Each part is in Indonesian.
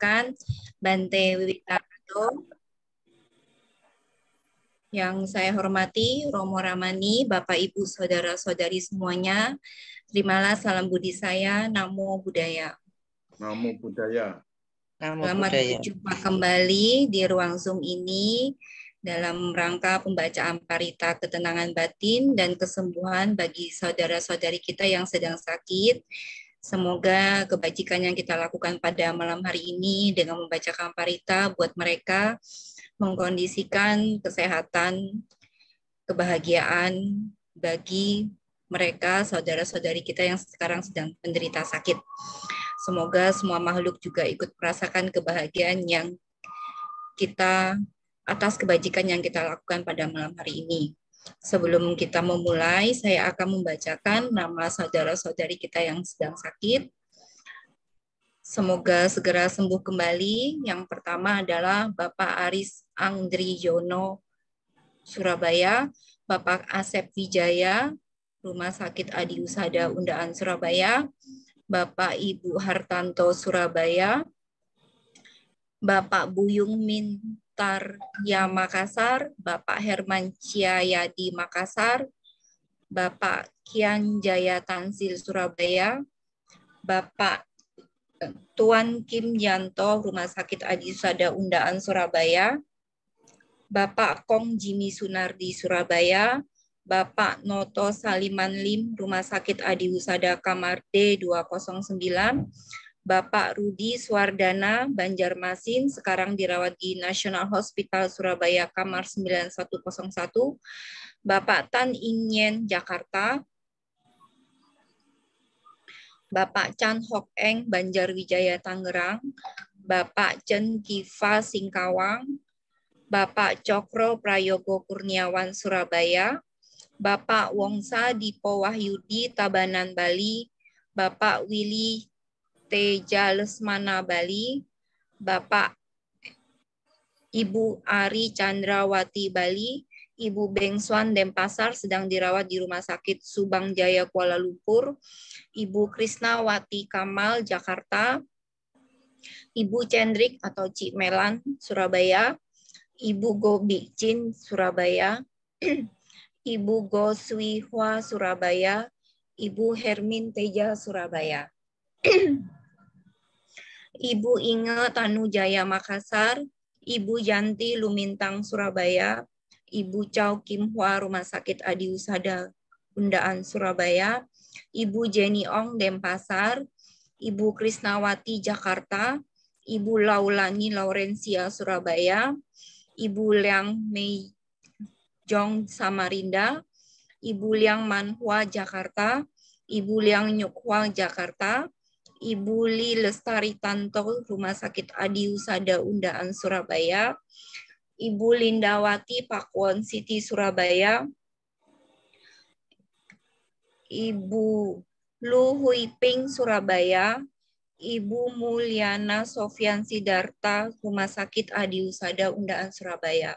perkenalkan Bante Wiwitarto. Yang saya hormati Romo Ramani, Bapak Ibu Saudara-saudari semuanya. Terimalah salam budi saya, Namo Buddhaya. Namo Buddhaya. Selamat berjumpa kembali di ruang Zoom ini dalam rangka pembacaan parita ketenangan batin dan kesembuhan bagi saudara-saudari kita yang sedang sakit. Semoga kebajikan yang kita lakukan pada malam hari ini dengan membacakan parita buat mereka mengkondisikan kesehatan, kebahagiaan bagi mereka, saudara-saudari kita yang sekarang sedang menderita sakit. Semoga semua makhluk juga ikut merasakan kebahagiaan yang kita atas kebajikan yang kita lakukan pada malam hari ini. Sebelum kita memulai, saya akan membacakan nama saudara-saudari kita yang sedang sakit. Semoga segera sembuh kembali. Yang pertama adalah Bapak Aris Angdriyono, Surabaya, Bapak Asep Wijaya, Rumah Sakit Adi Usada Undaan, Surabaya, Bapak Ibu Hartanto, Surabaya, Bapak Buyung Mintar Ya Makassar, Bapak Herman Ciayadi Makassar, Bapak Kian Jaya Tansil Surabaya, Bapak Tuan Kim Yanto, Rumah Sakit Adi Usada Undaan, Surabaya, Bapak Kong Jimmy Sunardi, Surabaya, Bapak Noto Saliman Lim, Rumah Sakit Adi Usada Kamar D209, Bapak Rudi Swardana, Banjarmasin, sekarang dirawat di National Hospital Surabaya Kamar 9101, Bapak Tan Ingyen, Jakarta, Bapak Chan Hok Eng, Banjarwijaya, Tangerang, Bapak Chen Kiva, Singkawang, Bapak Cokro Prayogo Kurniawan, Surabaya, Bapak Wongsa Dipo Wahyudi, Tabanan, Bali, Bapak Willy Teja Lesmana, Bali, Bapak Ibu Ari Chandrawati, Bali, Ibu Bengswan Denpasar sedang dirawat di Rumah Sakit Subang Jaya, Kuala Lumpur, Ibu Krisnawati Kamal, Jakarta, Ibu Cendrik atau Cik Melan, Surabaya, Ibu Go Bicin, Surabaya, Ibu Go Sui Hwa, Surabaya, Ibu Hermin Teja, Surabaya, Ibu Inge Tanujaya, Makassar, Ibu Yanti Lumintang, Surabaya, Ibu Chow Kim Hwa, Rumah Sakit Adi Usada Undaan, Surabaya, Ibu Jenny Ong, Denpasar, Ibu Krisnawati, Jakarta, Ibu Laulani Laurencia, Surabaya, Ibu Liang Mei Jong, Samarinda, Ibu Liang Manhua, Jakarta, Ibu Liang Nyukhwa, Jakarta, Ibu Li Lestari Tanto, Rumah Sakit Adi Usada Undaan, Surabaya, Ibu Lindawati Pakuwon City, Surabaya, Ibu Lu Hui Ping, Surabaya, Ibu Mulyana Sofyan Sidarta, Rumah Sakit Adi Usada Undaan, Surabaya,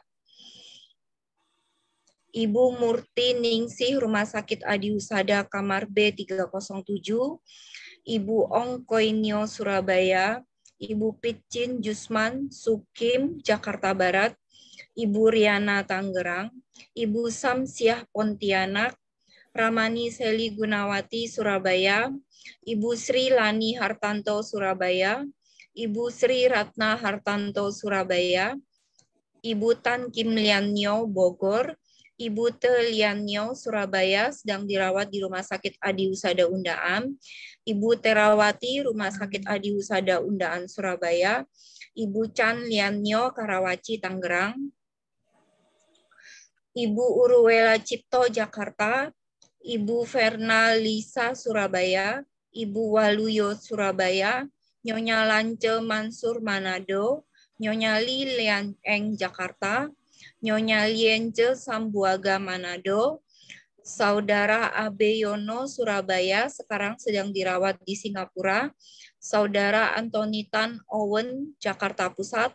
Ibu Murti Ningsih, Rumah Sakit Adi Usada Kamar B307, Ibu Ong Koinyo, Surabaya, Ibu Pitcin Jusman Sukim, Jakarta Barat, Ibu Riana Tangerang, Ibu Samsiah Pontianak, Ramani Seli Gunawati, Surabaya, Ibu Sri Lani Hartanto, Surabaya, Ibu Sri Ratna Hartanto, Surabaya, Ibu Tan Kim Lianyo, Bogor, Ibu Te Lianyo, Surabaya, sedang dirawat di Rumah Sakit Adi Usada Undaan, Ibu Terawati, Rumah Sakit Adi Usada Undaan, Surabaya, Ibu Chan Lianyo, Karawaci, Tangerang, Ibu Uruwela Cipto, Jakarta, Ibu Verna Lisa, Surabaya, Ibu Waluyo, Surabaya, Nyonya Lance Mansur, Manado, Nyonya Li Lian Eng, Jakarta, Nyonya Lience Sambuaga, Manado, Saudara Abe Yono, Surabaya, sekarang sedang dirawat di Singapura, Saudara Anthony Tan Owen, Jakarta Pusat,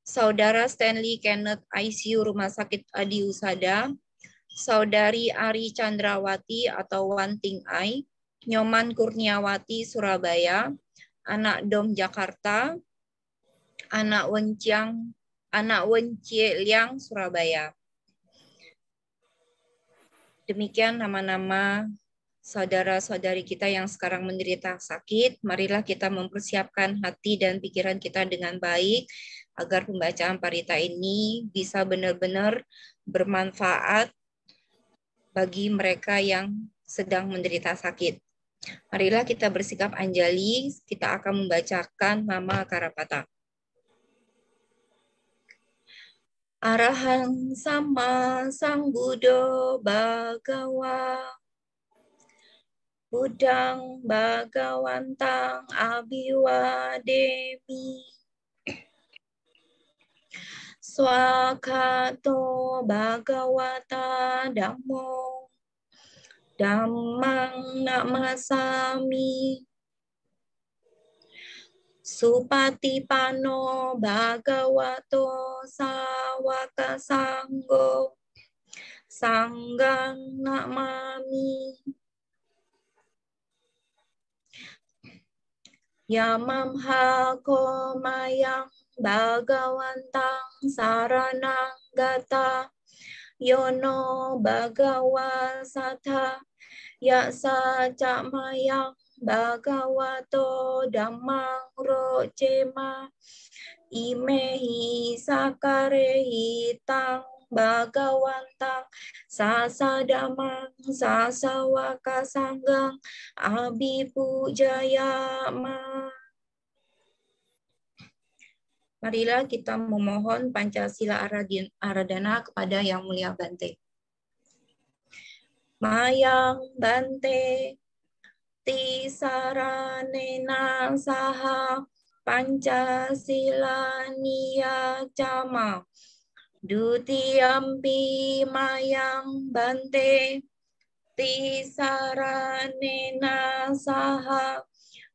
Saudara Stanley Kenneth ICU Rumah Sakit Adi Usada, Saudari Ari Chandrawati atau Wanting Ai, Nyoman Kurniawati, Surabaya, Anak Dom, Jakarta, Anak Wencieliang, Surabaya. Demikian nama-nama saudara-saudari kita yang sekarang menderita sakit. Marilah kita mempersiapkan hati dan pikiran kita dengan baik agar pembacaan parita ini bisa benar-benar bermanfaat bagi mereka yang sedang menderita sakit. Marilah kita bersikap anjali, kita akan membacakan nama Karapata. Arahang Sama Sambuddho Bhagawa Buddhang Bhagawantang Abhiwademi Swakato Bhagawata Dhammo Dhammang Namasami Supatipano Bhagavato Sawaka Sanggo Sanggang Namami Yamamha Komayang Bhagawantang Saranang Gata Yono Bhagawa Satha Yasa Camayang Bhagavato Dhammang Rojema Imehi Sakarehi Tang Bhagawantang Sasadamang Sasawaka Sanggang Abhipujayama. Marilah kita memohon Pancasila Aradhana kepada Yang Mulia Bante. Mayang Bante Tisaranena Saha Pancasila Niyacama Dutiyampi Mayang Bante Tisaranena Saha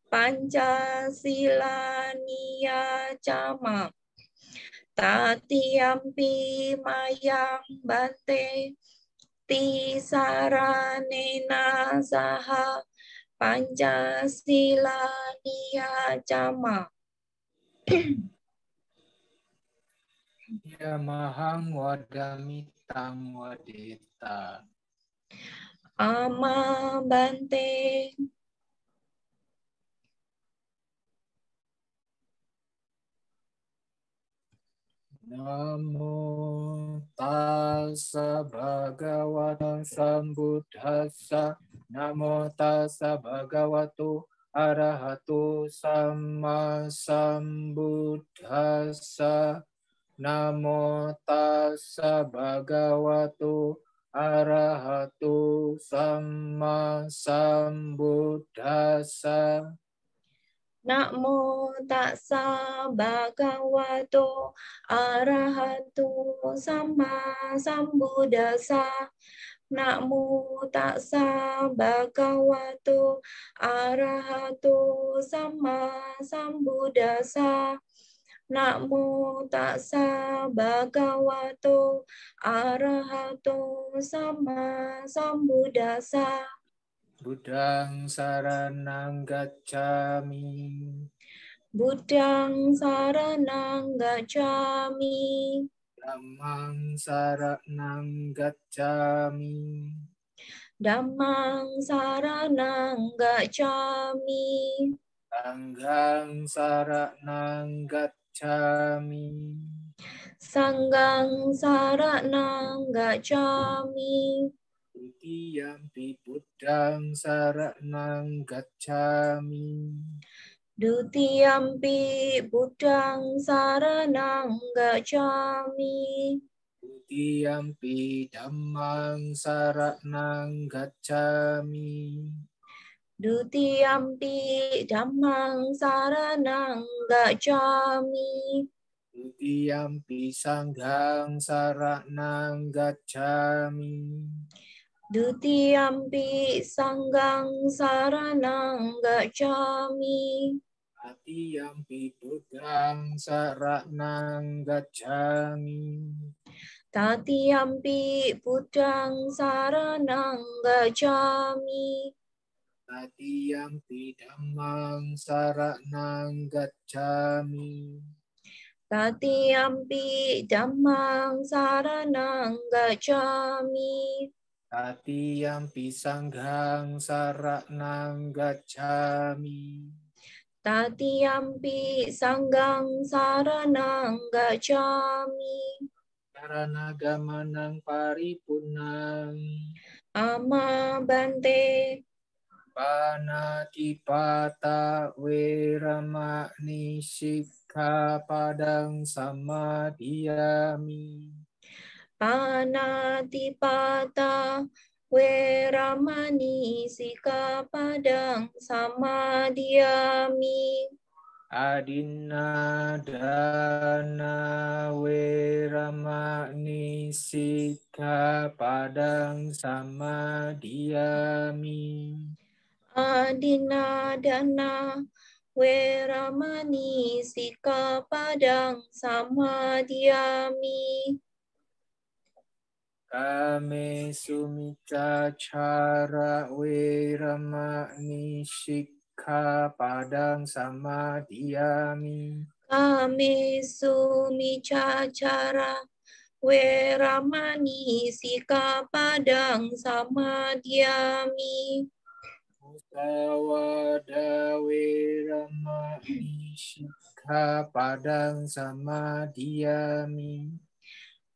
Pancasila Niyacama Tatiyampi Mayang Bante Tisaranena Saha Pancasila Niyacama Yamahang wadami tang wadita. Ama Bante. Namo tassa bhagavata sambuddhassa. Namo tassa bhagavato arahato sama sambuddhassa. Namo tassa bhagavato arahato sama sambuddhassa. Namo tassa bhagavato arahato sama sambuddhassa. Namo tassa bhagavato arahato sama sambuddhassa. Namo tassa bhagavato arahato sama sambuddhassa. Buddhang saranang gacchami. Buddhang saranang gacchami. Dhammang saranang gacchami. Dhammang saranang gacchami. Sanghang saranang gacchami. Sanghang saranang gacchami. Dutiyampi buddhang saranang gacchami. Dutiyampi buddhang saranang gacchami. Dutiyampi dhammang saranang gacchami. Dutiyampi dhammang saranang gacchami. Dutiyampi sanghang saranang gacchami. Dutiyampi sanghang saranang gacchami. Tatiyampi buddhang saranang gacchami. Tatiyampi buddhang saranang gacchami. Tatiyampi dhammang saranang gacchami. Tatiyampi dhammang saranang gacchami. Tatiyampi sanghang saranang gacchami. Tatiyampi sanggang saranang gacchami. Saranagamanang paripurnang. Ama bante. Panatipata weramani sikkhapadang samadhiyami. Panatipata weramani sikkhapadang samadhiyami. Adinadana weramani sikkhapadang samadhiyami. Adinadana weramani sikkhapadang samadhiyami. Kame sumicacara weramani sikkhapadang samadhiyami. Kame sumicacara weramani sikkhapadang samadhiyami. Musawada weramani sikkhapadang samadhiyami.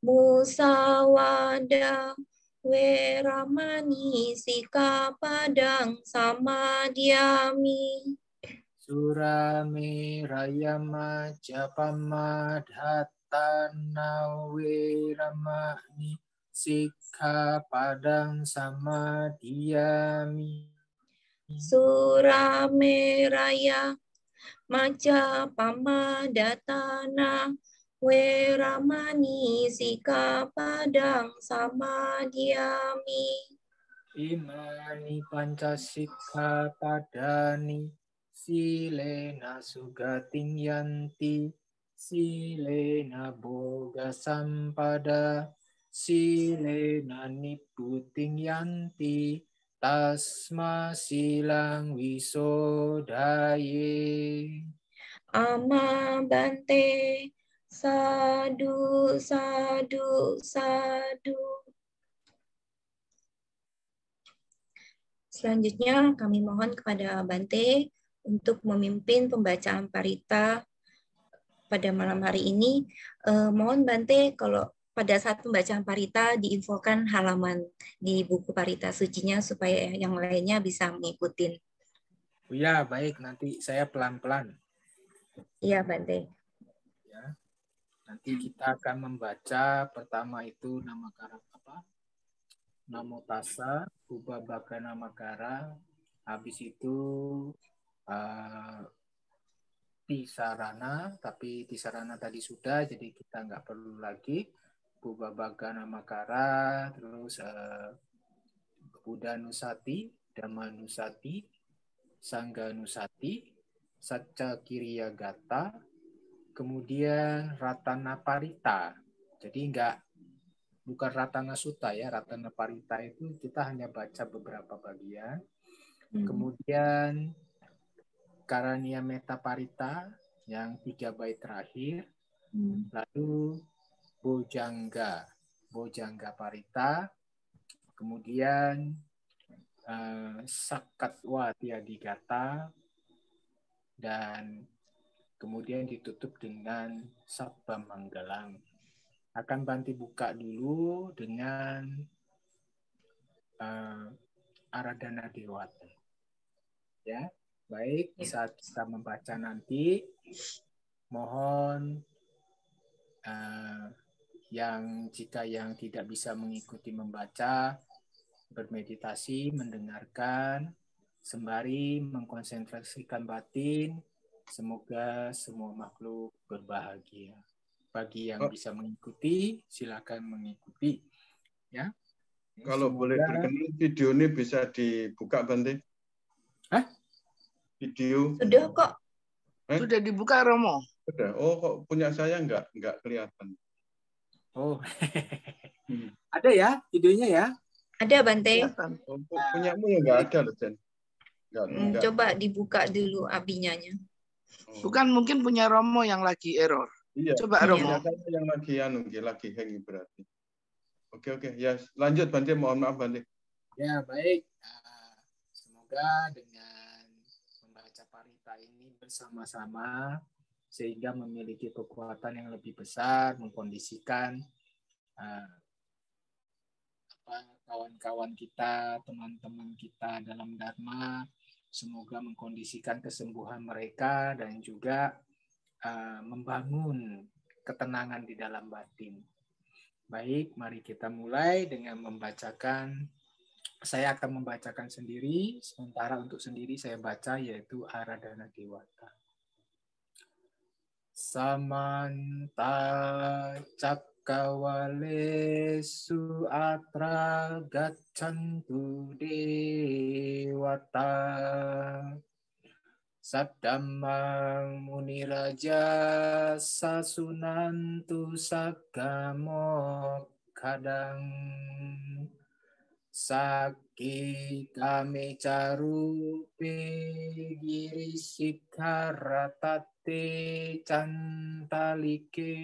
Musawada weramani sikkhapadang samadhiyami. Surame rayama japamadhatana weramani sikkhapadang samadhiyami. Surameraya maja pamadatana weramani sikkhapadang samadhiyami. Imani pancasikkhapadani silena sugating yanti silena boga sampada silena nibbuting yanti tasma silang wisodaye. Ama bante. Sadu, sadu, sadu. Selanjutnya kami mohon kepada Bante untuk memimpin pembacaan parita pada malam hari ini. Mohon Bante kalau pada saat pembacaan parita diinfokan halaman di buku parita sucinya supaya yang lainnya bisa mengikuti. Oh ya, baik, nanti saya pelan-pelan. Iya, Bante. Ya. Nanti kita akan membaca pertama itu nama kara apa? Namo tassa, Ubabaka Namakara. Habis itu Tisarana, tapi Tisarana tadi sudah, jadi kita nggak perlu lagi. Ubabaka Namakara, terus Buddha Nusati, Dhamma Nusati, Sangga Nusati, Satca Kiriya Gata, kemudian Ratana Parita. Jadi bukan Ratana Sutta ya, Ratana Parita itu kita hanya baca beberapa bagian. Kemudian Karania Metta Parita yang 3 bait terakhir. Lalu Bojangga Parita. Kemudian Sakatwa Tiadigata, dan kemudian ditutup dengan Sabba Manggalang. Akan Bante buka dulu dengan Aradhana Dewata. Ya, baik, saat kita membaca nanti mohon jika yang tidak bisa mengikuti membaca, bermeditasi, mendengarkan, sembari mengkonsentrasikan batin. Semoga semua makhluk berbahagia. Bagi yang bisa mengikuti, silakan mengikuti. Ya. Kalau Semoga... boleh berkenan, video ini bisa dibuka, Bante? Hah? Video? Sudah kok. Sudah dibuka, Romo. Sudah. Oh, kok punya saya nggak kelihatan. Oh, ada ya videonya ya? Ada, Bante. Oh, punyamu yang nggak ada loh, Jen. Coba dibuka dulu abinyanya. Bukan, mungkin punya Romo yang lagi error. Iya. Coba Iya. Romo. Saya yang lagi hang berarti. Oke, ya lanjut Bante, mohon maaf Bante. Ya, baik. Semoga dengan membaca parita ini bersama-sama sehingga memiliki kekuatan yang lebih besar, mengkondisikan kawan-kawan kita, teman-teman kita dalam Dharma, semoga mengkondisikan kesembuhan mereka dan juga membangun ketenangan di dalam batin. Baik, mari kita mulai dengan membacakan. Saya akan membacakan sendiri, sementara untuk sendiri saya baca yaitu Aradhana Dewata. Samanta cakkawalesu atra gaccantu dewata Saddhammang muniraja sasunantu saggamo kadang Saki kami carupe girisikaratate cantalike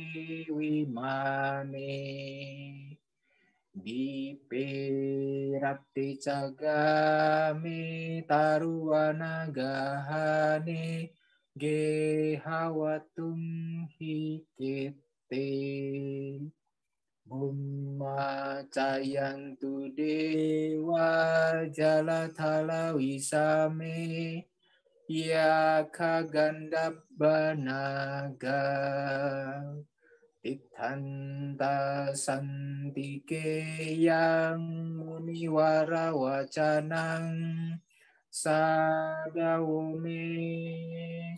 wimane Diperate cagame taruana gahane gehawatum hikete Bumma cayantu dewa jalathala wisame ya kagandap banaga Tithanta santike yang muniwara wacanang sadawome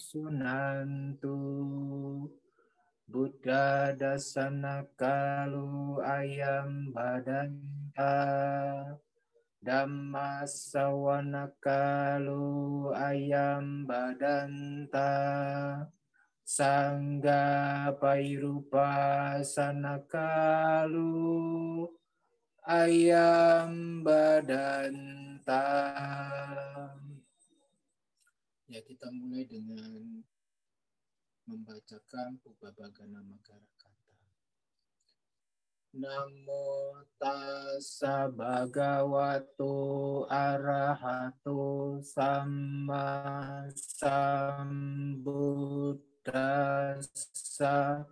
sunantu Buddha dasana kalu ayam badanta Dhamma sawana kalu ayam badanta Sangga pairupa sanakalu ayam badanta. Ya, kita mulai dengan membacakan Pubbabagana Magarakata. Namo tassa bhagavato arahato samma sambuddhassa.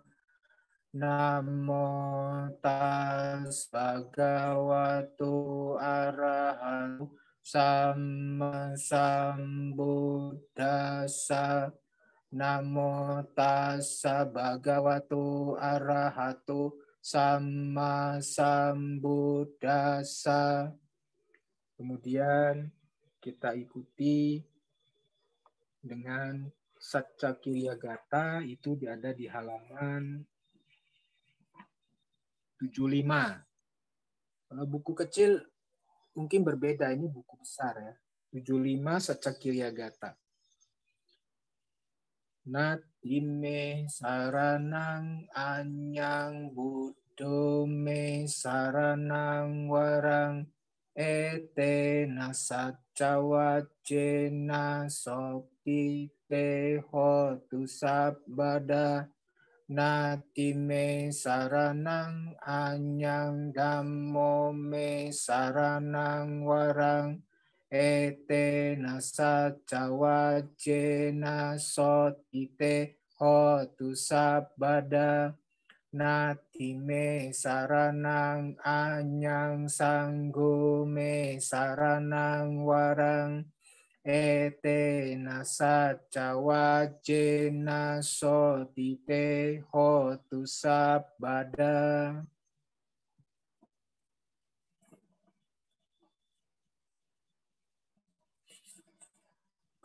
Namo tassa bhagavato arahato samma sambuddhassa. Namo tassa bhagavato arahato samma sambuddhassa. Kemudian kita ikuti dengan Saccakiriyagata, itu ada di halaman 75. Kalau buku kecil mungkin berbeda, ini buku besar ya. 75 Saccakiriyagata. Natime saranang anyang buddho me saranang warang ete nasacca wacena sopi te hotu sabbada natime saranang anyang dhammo me saranang warang ete nasacca wacena sotite hotu sabbada natime saranang anyang sanggo me saranang warang ete nasacca wacena sotite hotu sabbada.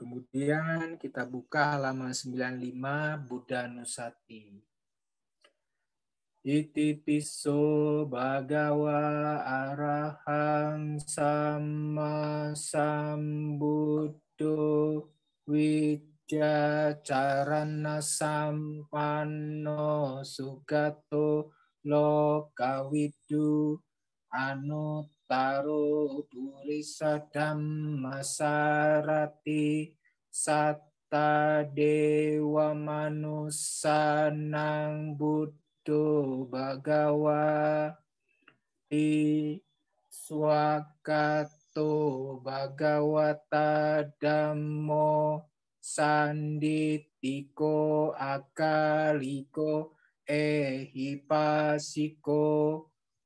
Kemudian kita buka halaman 95 Buddhanusati. Iti piso bhagawa arahang samma sambuddho wicca carana sampanno sugato lokawidu anuttaro purisa dhamma sarati Dewa Manusanang Buddho Bhagawa Ti Swakato Bhagawata Dhammo Sanditiko Akaliko Ehipasiko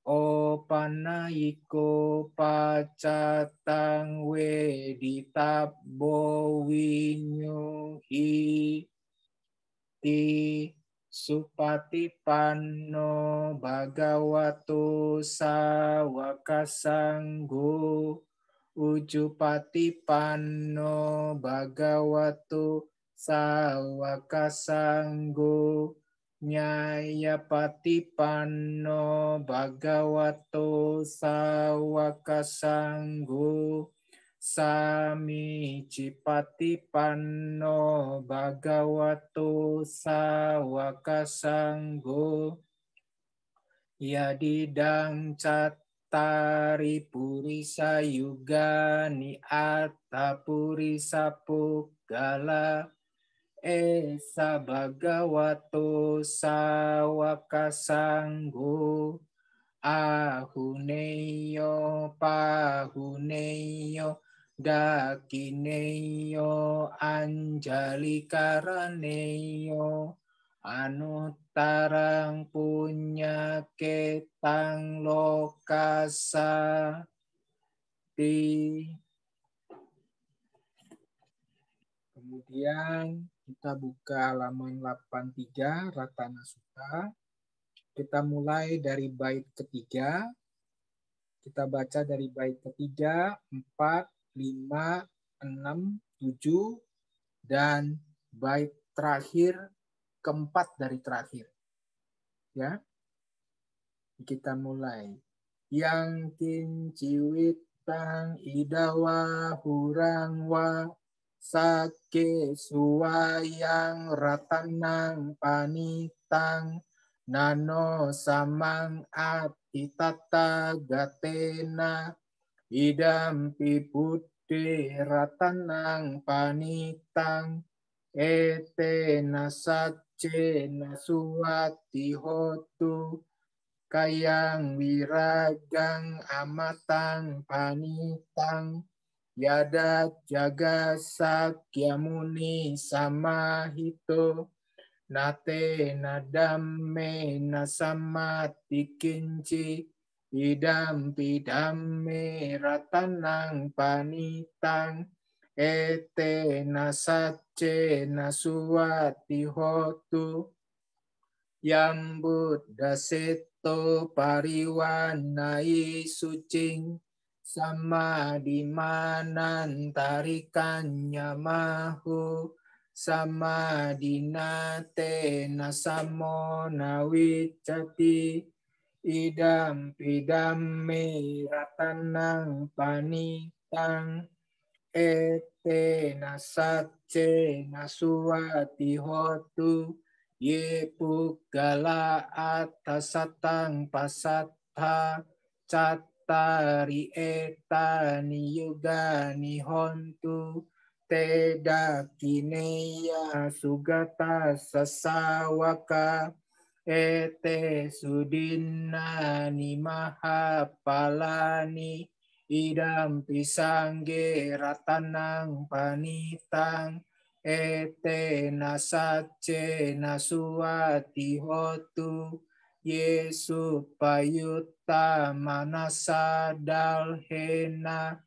Opanayiko Pacatang Weditabo Winyuhi Ti Supatipanno Bhagavato Sawakasanggo Ujupatipanno Bhagavato Sawakasanggo Nyayapatipanno Bhagavato Sawakasanggo Samicipatipanno Bhagavato Sawakasanggo Yadidang Cattari Purisa Yugani Atta Purisa Puggala Esa Bhagavato Sawakasanggo Ahuneyo Pahuneyo Dakineyo Anjalikaraneyo Anuttarang Punya Ketang Lokasa Ti. Kemudian kita buka halaman 83 Ratana Sutta. Kita mulai dari bait ketiga. Kita baca dari bait ketiga, 4, 5, 6, 7, dan bait terakhir, keempat dari terakhir. Ya, kita mulai. Yang kinciwitang idawa hurangwa sake suwayang ratanang panitang nano samang atitata gatena idam piputte ratanang panitang etena sacce nasuwati hotu kayang wiragang amatang panitang yadat jaga sakyamuni samahito nate nadamme nasamati kinci idam pidamme ratanang panitang ete nasacce nasuwati hotu yang Buddha seto pariwanai sucing sama dimanan tarikannya mahu sama dinate nasamo nawicati idam pidamme ratanang panitang ete nasacce nasuwati hotu ye puggala atasatang pasattha cattari etani yugani hontu teda kineya sugata sasawaka ete sudinnani mahapalani idam pisangge ratanang panitang ete nasacce nasuwati hotu Yesu payutta manasa dalhena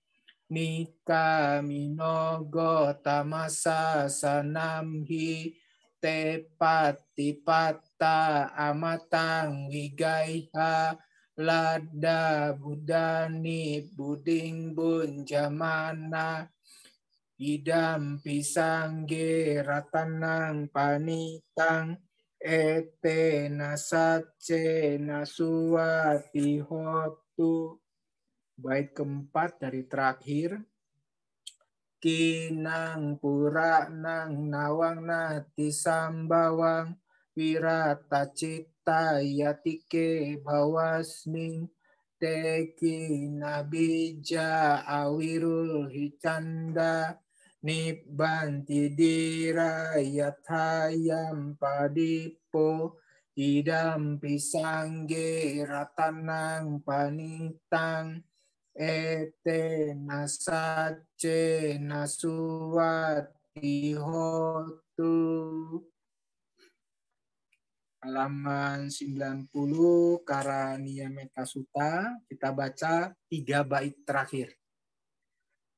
nika minogo tamasa sanamhi tepatipatta amatang wigaiha lada budani buding bunjamana idam pisangge ratanang panitang ete nasacce nasuwati hotu. Bait keempat dari terakhir. Kinang pura nang nawang nati sambawang wirata citta yatike bawasning teki nabija awirul hicanda Nibbanti dirayatayam padipo idampi sangge ratanang panitang ete nasace nasuwati hotu. Halaman 90 Karaniya Metta Sutta, kita baca 3 bait terakhir.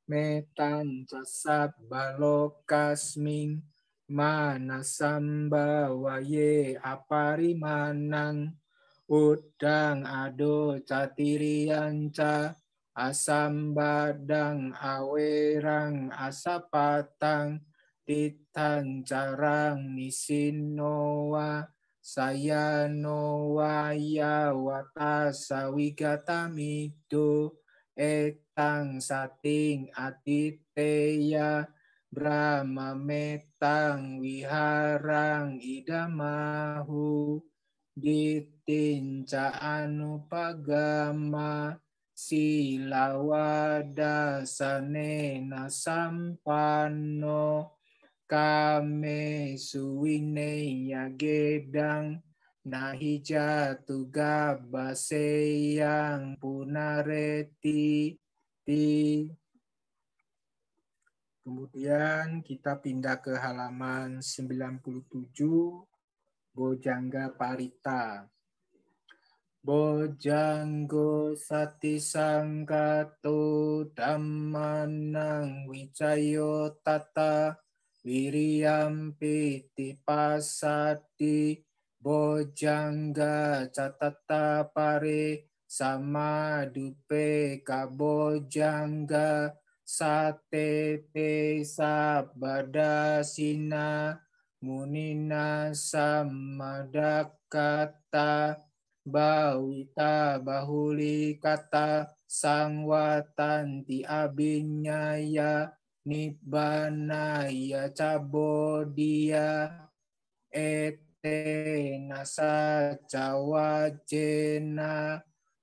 Metan jasab balokasming manasamba waye aparimanang udang ado catirianca asambadang awerang asapatang titan carang nisinowa sayanowa yawata sawigatamido etang sating atiteya Brahma metang wiharang idamahu ditinca anupagama silawada sanena sampanno kame suwineya gedang nahijatu gabaseyang punareti. Kemudian kita pindah ke halaman 97 Bojangga Parita. Bojanggo sati sangkato dhammanang wicayo tata wiriampi tipasati bojangga catata pare sama dupe kabojangga satete sabadasina munina samadakata bawita bahuli kata sangwatanti abinyaya nibbanaya cabodia ete nasa cawajena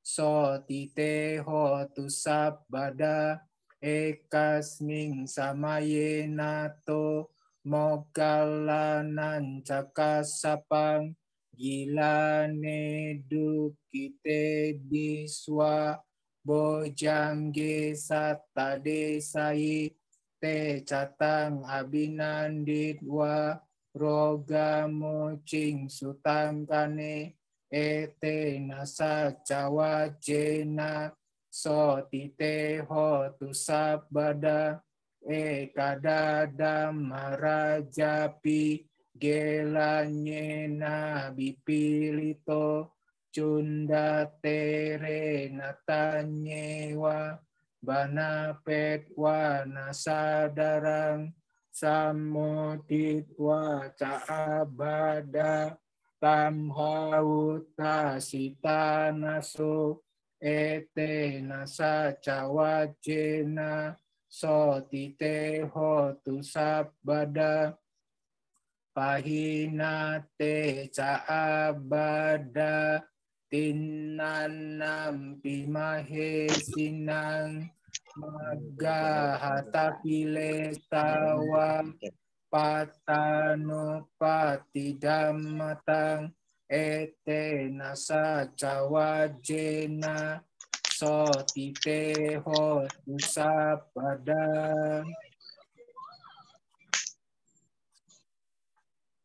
sotite hotu sabada ekasming samayenato mogalanan cakasapang gilane dukite diswa bojangge satta desai te catang abinanditwa roga mocing sutangkane ete nasa cawajena sotite hotu sabada ekadadam marajapi gelanyena bipilito cunda tere natanyewa bana petwa nasadarang samoditwa caabada tamhauta sitanaso ete nasa cawajena sotite hotu sabada pahinate caabada tinnanam pimahe sinang magahata piletawa patano patidammatang ete nasa cawajena sotite hotu sabada.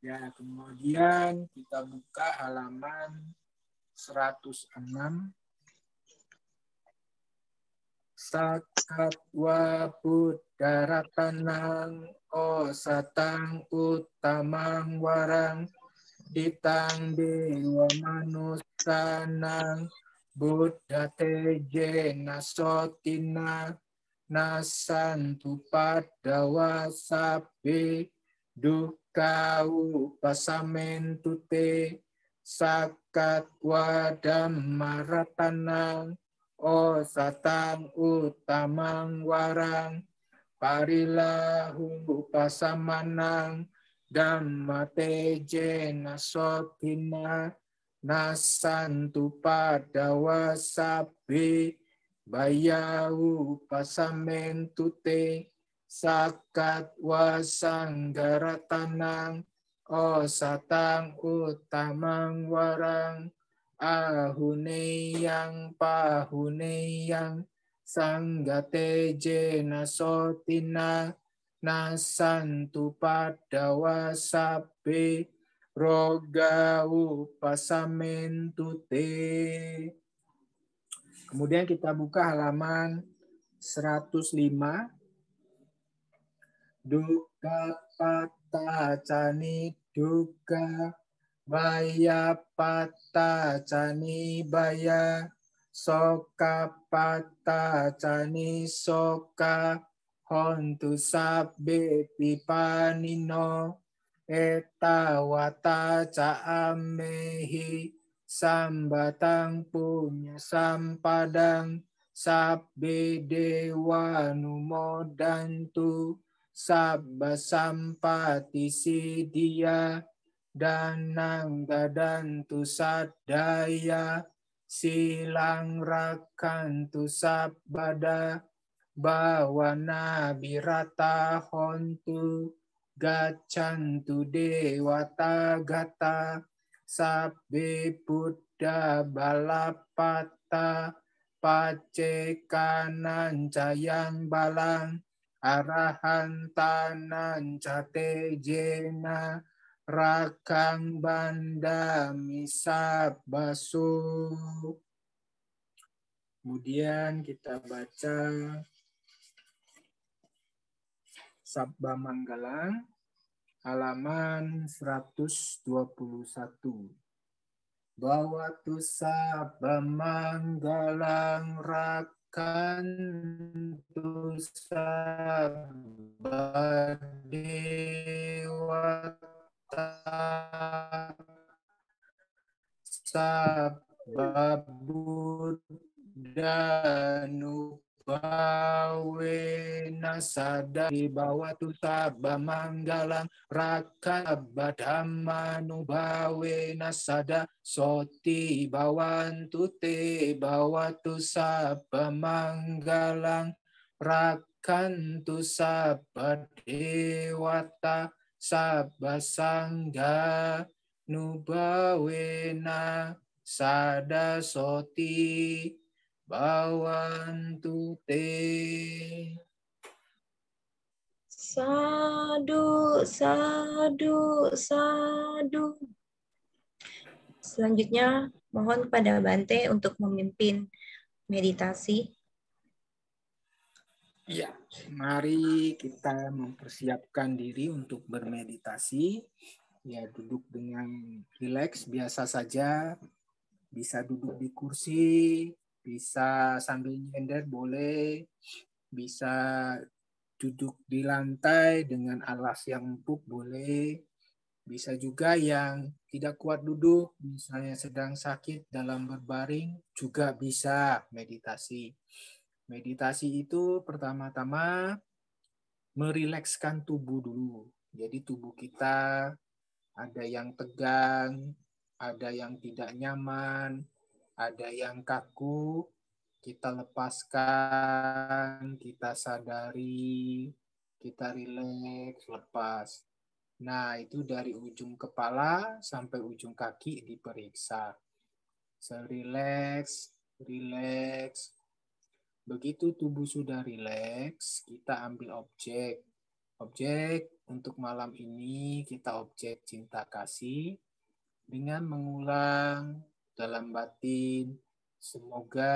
Ya, kemudian kita buka halaman 106. Sakatwa buddharatanang osatang utamang warang ditang dewa manusanang buddha teje nasotina nasantu padawa sabbe dukau pasamentute sakatwa dhammaratanang osatang utamang warang parilahu pasamanang dhammateje nasotina nasantu padawa sabbe bayau pasamentute sakat wasanggaratanang o satang utamang warang ahuneyang pahuneyang sanggate jena sotina nasantu padawa sabe roga upasamentute. Kemudian kita buka halaman 105. Duka pata cani duka, baya pata cani baya, soka pata cani soka, hontu sabbe pipanino, eta wata caamehi, sambatang punya sampadang, sabbe dewa numodantu, sabba sampati sidia, danang gadantu sadaya, silang rakantu sabbada, bawana birata hontu, gacantu dewata gata, sabbe buddha balapata, pacekanan cayang balang, arahantanan cate jena, rakang banda misabasu. Kemudian kita baca Sabda Manggalang halaman 121. Bawatu sabda Manggalang rakantu sabda dewata, sabda buddha nubawe nasada, bawatu sabda Manggalang rakan badhamma nubawe nasada, soti bawantu te bawatu sabda Manggalang rakantu sabda dewata, sabda sangga nubawena sada soti bawantu te. Sadu, sadu, sadu. Selanjutnya, mohon kepada Bante untuk memimpin meditasi. Ya, mari kita mempersiapkan diri untuk bermeditasi. Ya, duduk dengan rileks biasa saja. Bisa duduk di kursi, bisa sambil nyender boleh, bisa duduk di lantai dengan alas yang empuk boleh, bisa juga yang tidak kuat duduk, misalnya sedang sakit dalam berbaring, juga bisa meditasi. Meditasi itu pertama-tama merilekskan tubuh dulu. Jadi tubuh kita ada yang tegang, ada yang tidak nyaman, ada yang kaku, kita lepaskan, kita sadari, kita rileks, lepas. Nah, itu dari ujung kepala sampai ujung kaki diperiksa. Serileks, rileks. Begitu tubuh sudah rileks, kita ambil objek. Objek untuk malam ini kita objek cinta kasih dengan mengulang dalam batin, semoga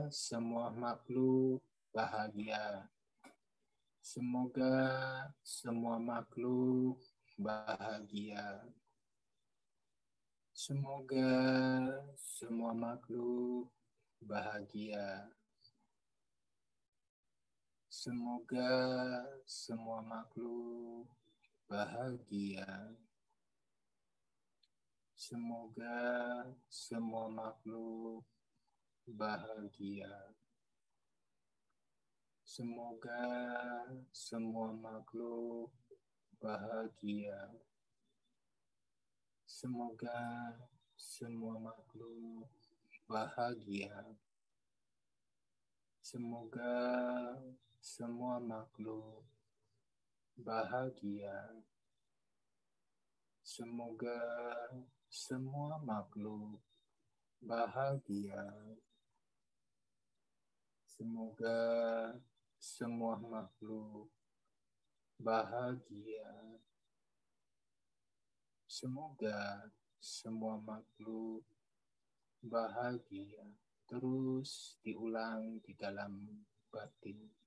semua makhluk bahagia. Semoga semua makhluk bahagia. Semoga semua makhluk bahagia. Semoga semua makhluk bahagia. Semoga semua makhluk bahagia. Semoga semua makhluk bahagia. Semoga semua makhluk bahagia. Semoga semua makhluk bahagia. Semoga semua makhluk bahagia. Semoga semua makhluk bahagia. Semoga semua makhluk bahagia. Terus diulang di dalam batin.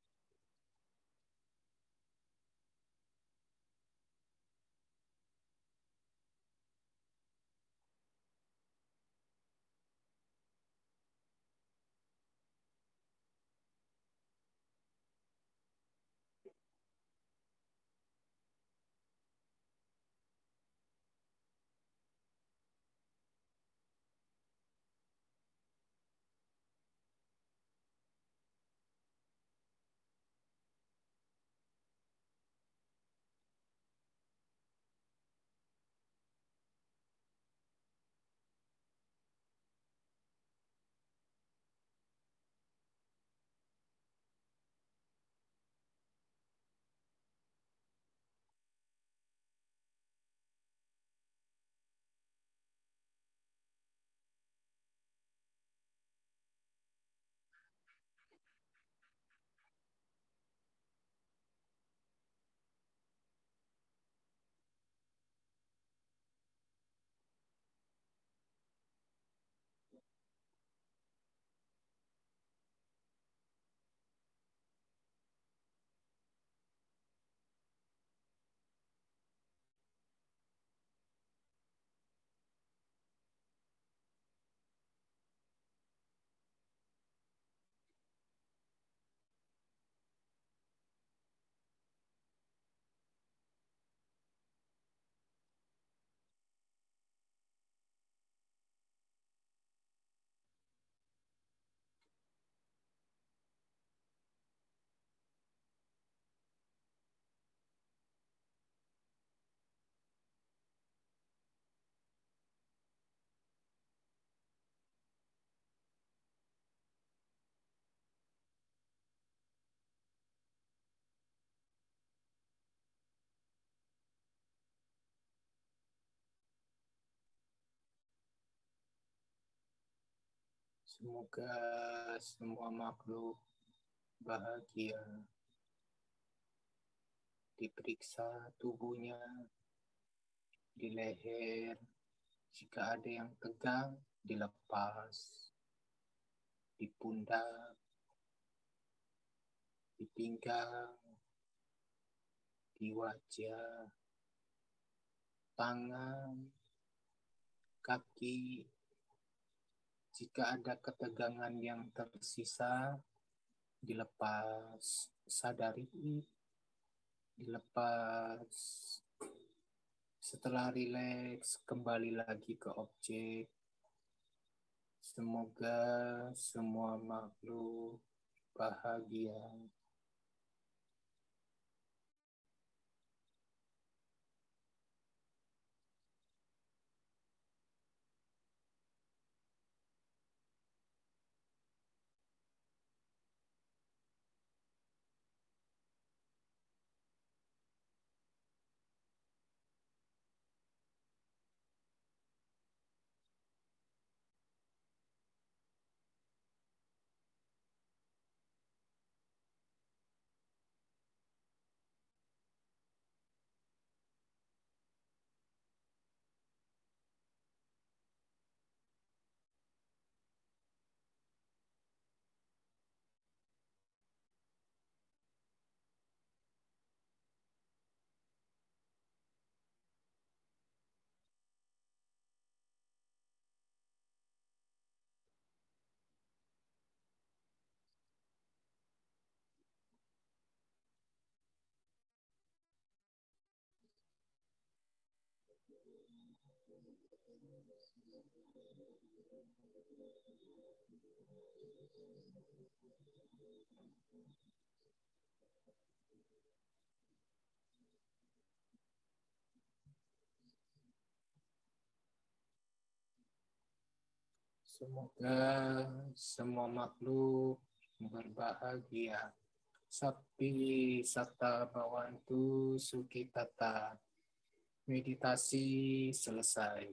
Semoga semua makhluk bahagia. Diperiksa tubuhnya, di leher. Jika ada yang tegang, dilepas. Di pundak, di pinggang, di wajah, tangan, kaki. Jika ada ketegangan yang tersisa, dilepas. Sadari, dilepas. Setelah rileks, kembali lagi ke objek. Semoga semua makhluk bahagia. Semoga semua makhluk berbahagia. Sapi Sata Bawantu Sukitata. Meditasi selesai.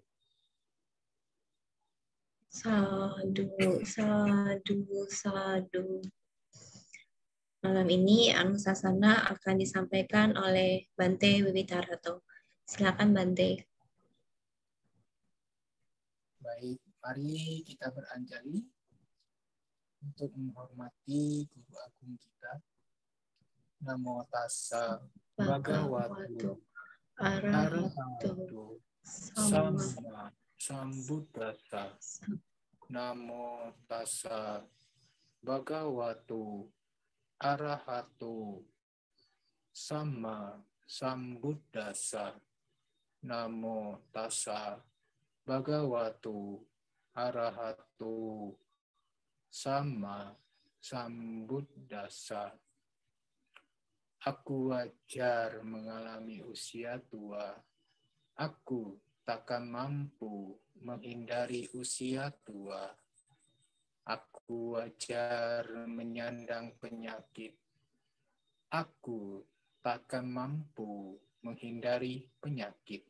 Sadu, sadu, sadu. Malam ini Anusasana akan disampaikan oleh Bante Wibitarato. Silakan Bante. Baik, mari kita beranjali untuk menghormati Guru Agung kita. Namo tassa bhagavato arahato sama sambuddhassa. Namo tassa bhagavato arahato sama sambuddhassa. Namo tassa bhagavato arahato sama sambuddhassa. Aku wajar mengalami usia tua. Aku takkan mampu menghindari usia tua. Aku wajar menyandang penyakit. Aku takkan mampu menghindari penyakit.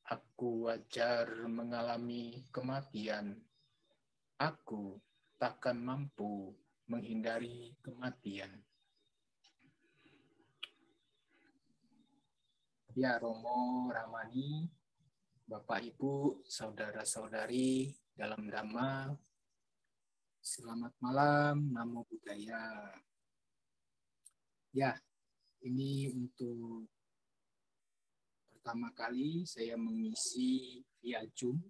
Aku wajar mengalami kematian. Aku takkan mampu menghindari kematian. Ya Romo Ramani, Bapak Ibu, saudara-saudari dalam Dhamma, selamat malam, Namo Buddhaya. Ya, ini untuk pertama kali saya mengisi via Zoom.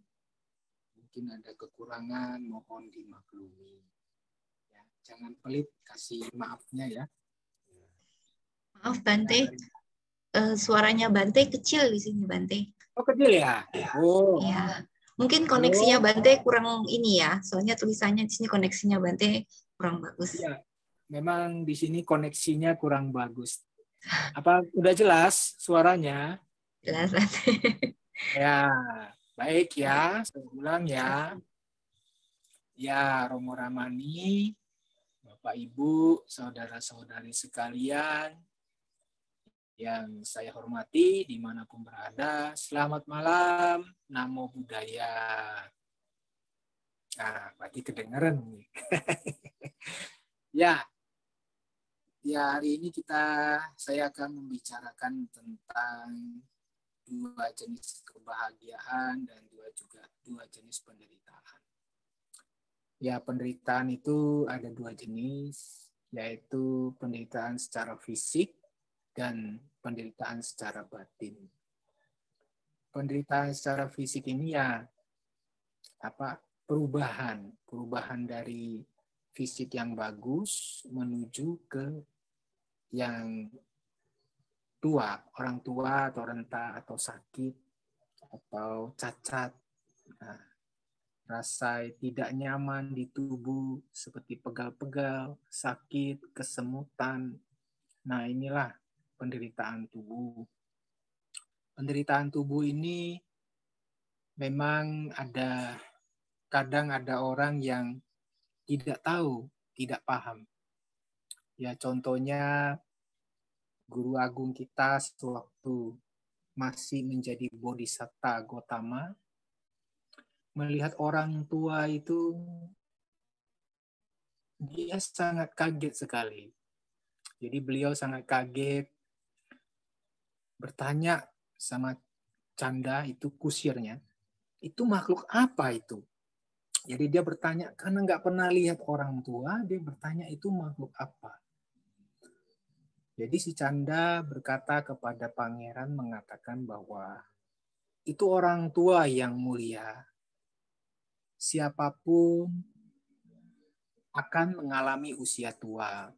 Mungkin ada kekurangan, mohon dimaklumi. Ya, jangan pelit, kasih maafnya ya. Maaf Bante, suaranya Bante kecil di sini Bante. Oh kecil ya? Oh. Ya, mungkin koneksinya Bante kurang ini ya. Soalnya tulisannya di sini koneksinya Bante kurang bagus. Iya, memang di sini koneksinya kurang bagus. Apa udah jelas suaranya? Jelas Bante. Ya, baik ya. Saya ulang ya. Ya, Romo Ramani, Bapak Ibu, saudara-saudari sekalian, yang saya hormati dimanapun berada, selamat malam, Namo Buddhaya. Nah, berarti kedengeran nih. Ya, hari ini saya akan membicarakan tentang dua jenis kebahagiaan dan dua jenis penderitaan. Ya, penderitaan itu ada dua jenis, yaitu penderitaan secara fisik dan penderitaan secara batin. Penderitaan secara fisik ini ya perubahan dari fisik yang bagus menuju ke yang tua, orang tua atau renta atau sakit atau cacat. Nah, rasa tidak nyaman di tubuh seperti pegal-pegal, sakit, kesemutan. Nah, inilah penderitaan tubuh. Penderitaan tubuh ini memang kadang ada orang yang tidak tahu, tidak paham. Ya contohnya Guru Agung kita sewaktu masih menjadi Bodhisatta Gotama, melihat orang tua itu dia sangat kaget sekali. Jadi beliau sangat kaget, bertanya sama Canda, itu kusirnya, itu makhluk apa itu? Jadi dia bertanya, karena nggak pernah lihat orang tua, dia bertanya itu makhluk apa? Jadi si Canda berkata kepada pangeran, mengatakan bahwa itu orang tua yang mulia. Siapapun akan mengalami usia tua.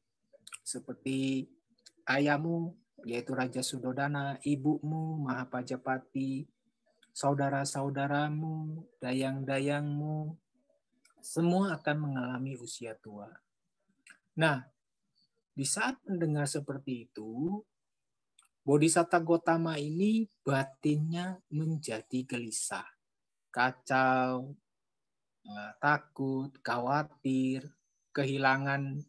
Seperti ayahmu, yaitu Raja Sudodana, ibumu, Mahapajapati, saudara-saudaramu, dayang-dayangmu, semua akan mengalami usia tua. Nah, di saat mendengar seperti itu, Bodhisatta Gotama ini batinnya menjadi gelisah, kacau, takut, khawatir, kehilangan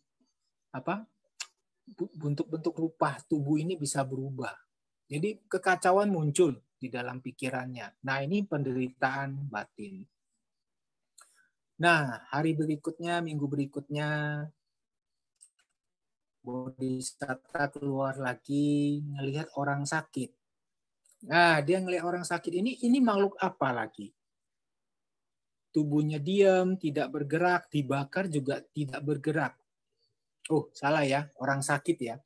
bentuk-bentuk rupa tubuh ini bisa berubah. Jadi kekacauan muncul di dalam pikirannya. Nah, ini penderitaan batin. Nah, hari berikutnya, minggu berikutnya, Bodhisatta keluar lagi ngelihat orang sakit. Nah, dia ngelihat orang sakit ini makhluk apa lagi? Tubuhnya diam, tidak bergerak, dibakar juga tidak bergerak. Oh, salah ya, orang sakit ya.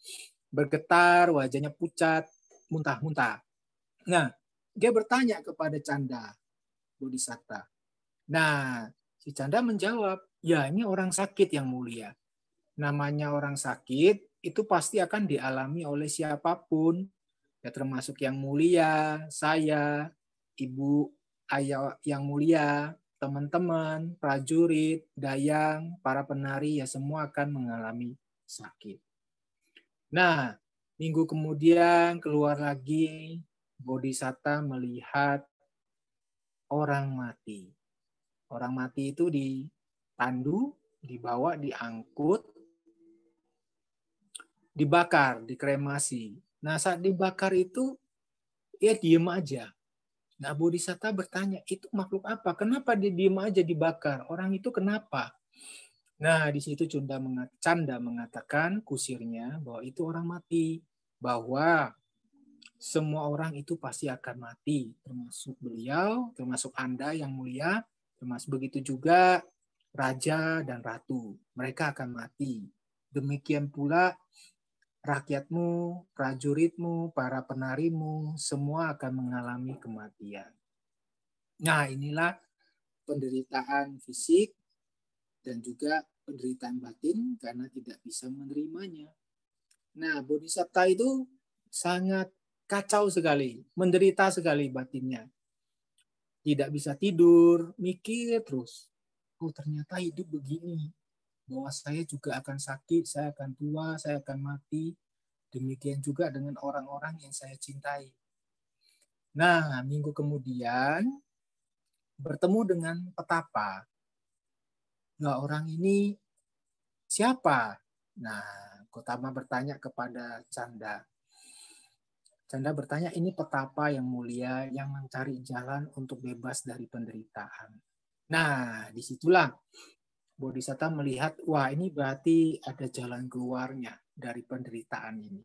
Bergetar, wajahnya pucat, muntah-muntah. Nah, dia bertanya kepada Canda Bodhisatta. Nah, si Canda menjawab, ya ini orang sakit yang mulia. Namanya orang sakit itu pasti akan dialami oleh siapapun, ya termasuk yang mulia, saya, ibu, ayah yang mulia, teman-teman, prajurit, dayang, para penari, ya semua akan mengalami sakit. Nah, minggu kemudian keluar lagi, Bodhisatta melihat orang mati. Orang mati itu ditandu, dibawa, diangkut, dibakar, dikremasi. Nah, saat dibakar itu, ya diem aja. Nah, Bodhisatta bertanya, itu makhluk apa? Kenapa dia diem aja dibakar? Orang itu kenapa? Nah, di situ Canda mengatakan, kusirnya, bahwa itu orang mati. Bahwa semua orang itu pasti akan mati. Termasuk beliau, termasuk Anda yang mulia, termasuk begitu juga raja dan ratu. Mereka akan mati. Demikian pula rakyatmu, prajuritmu, para penarimu, semua akan mengalami kematian. Nah, inilah penderitaan fisik dan juga penderitaan batin karena tidak bisa menerimanya. Nah, Bodhisatta itu sangat kacau sekali, menderita sekali batinnya. Tidak bisa tidur, mikir terus. Oh, ternyata hidup begini. Bahwa saya juga akan sakit, saya akan tua, saya akan mati. Demikian juga dengan orang-orang yang saya cintai. Nah, minggu kemudian bertemu dengan petapa. Nah, orang ini siapa? Nah, Gotama bertanya kepada Canda. Canda bertanya, ini petapa yang mulia yang mencari jalan untuk bebas dari penderitaan. Nah, disitulah Bodhisatta melihat, wah ini berarti ada jalan keluarnya dari penderitaan ini.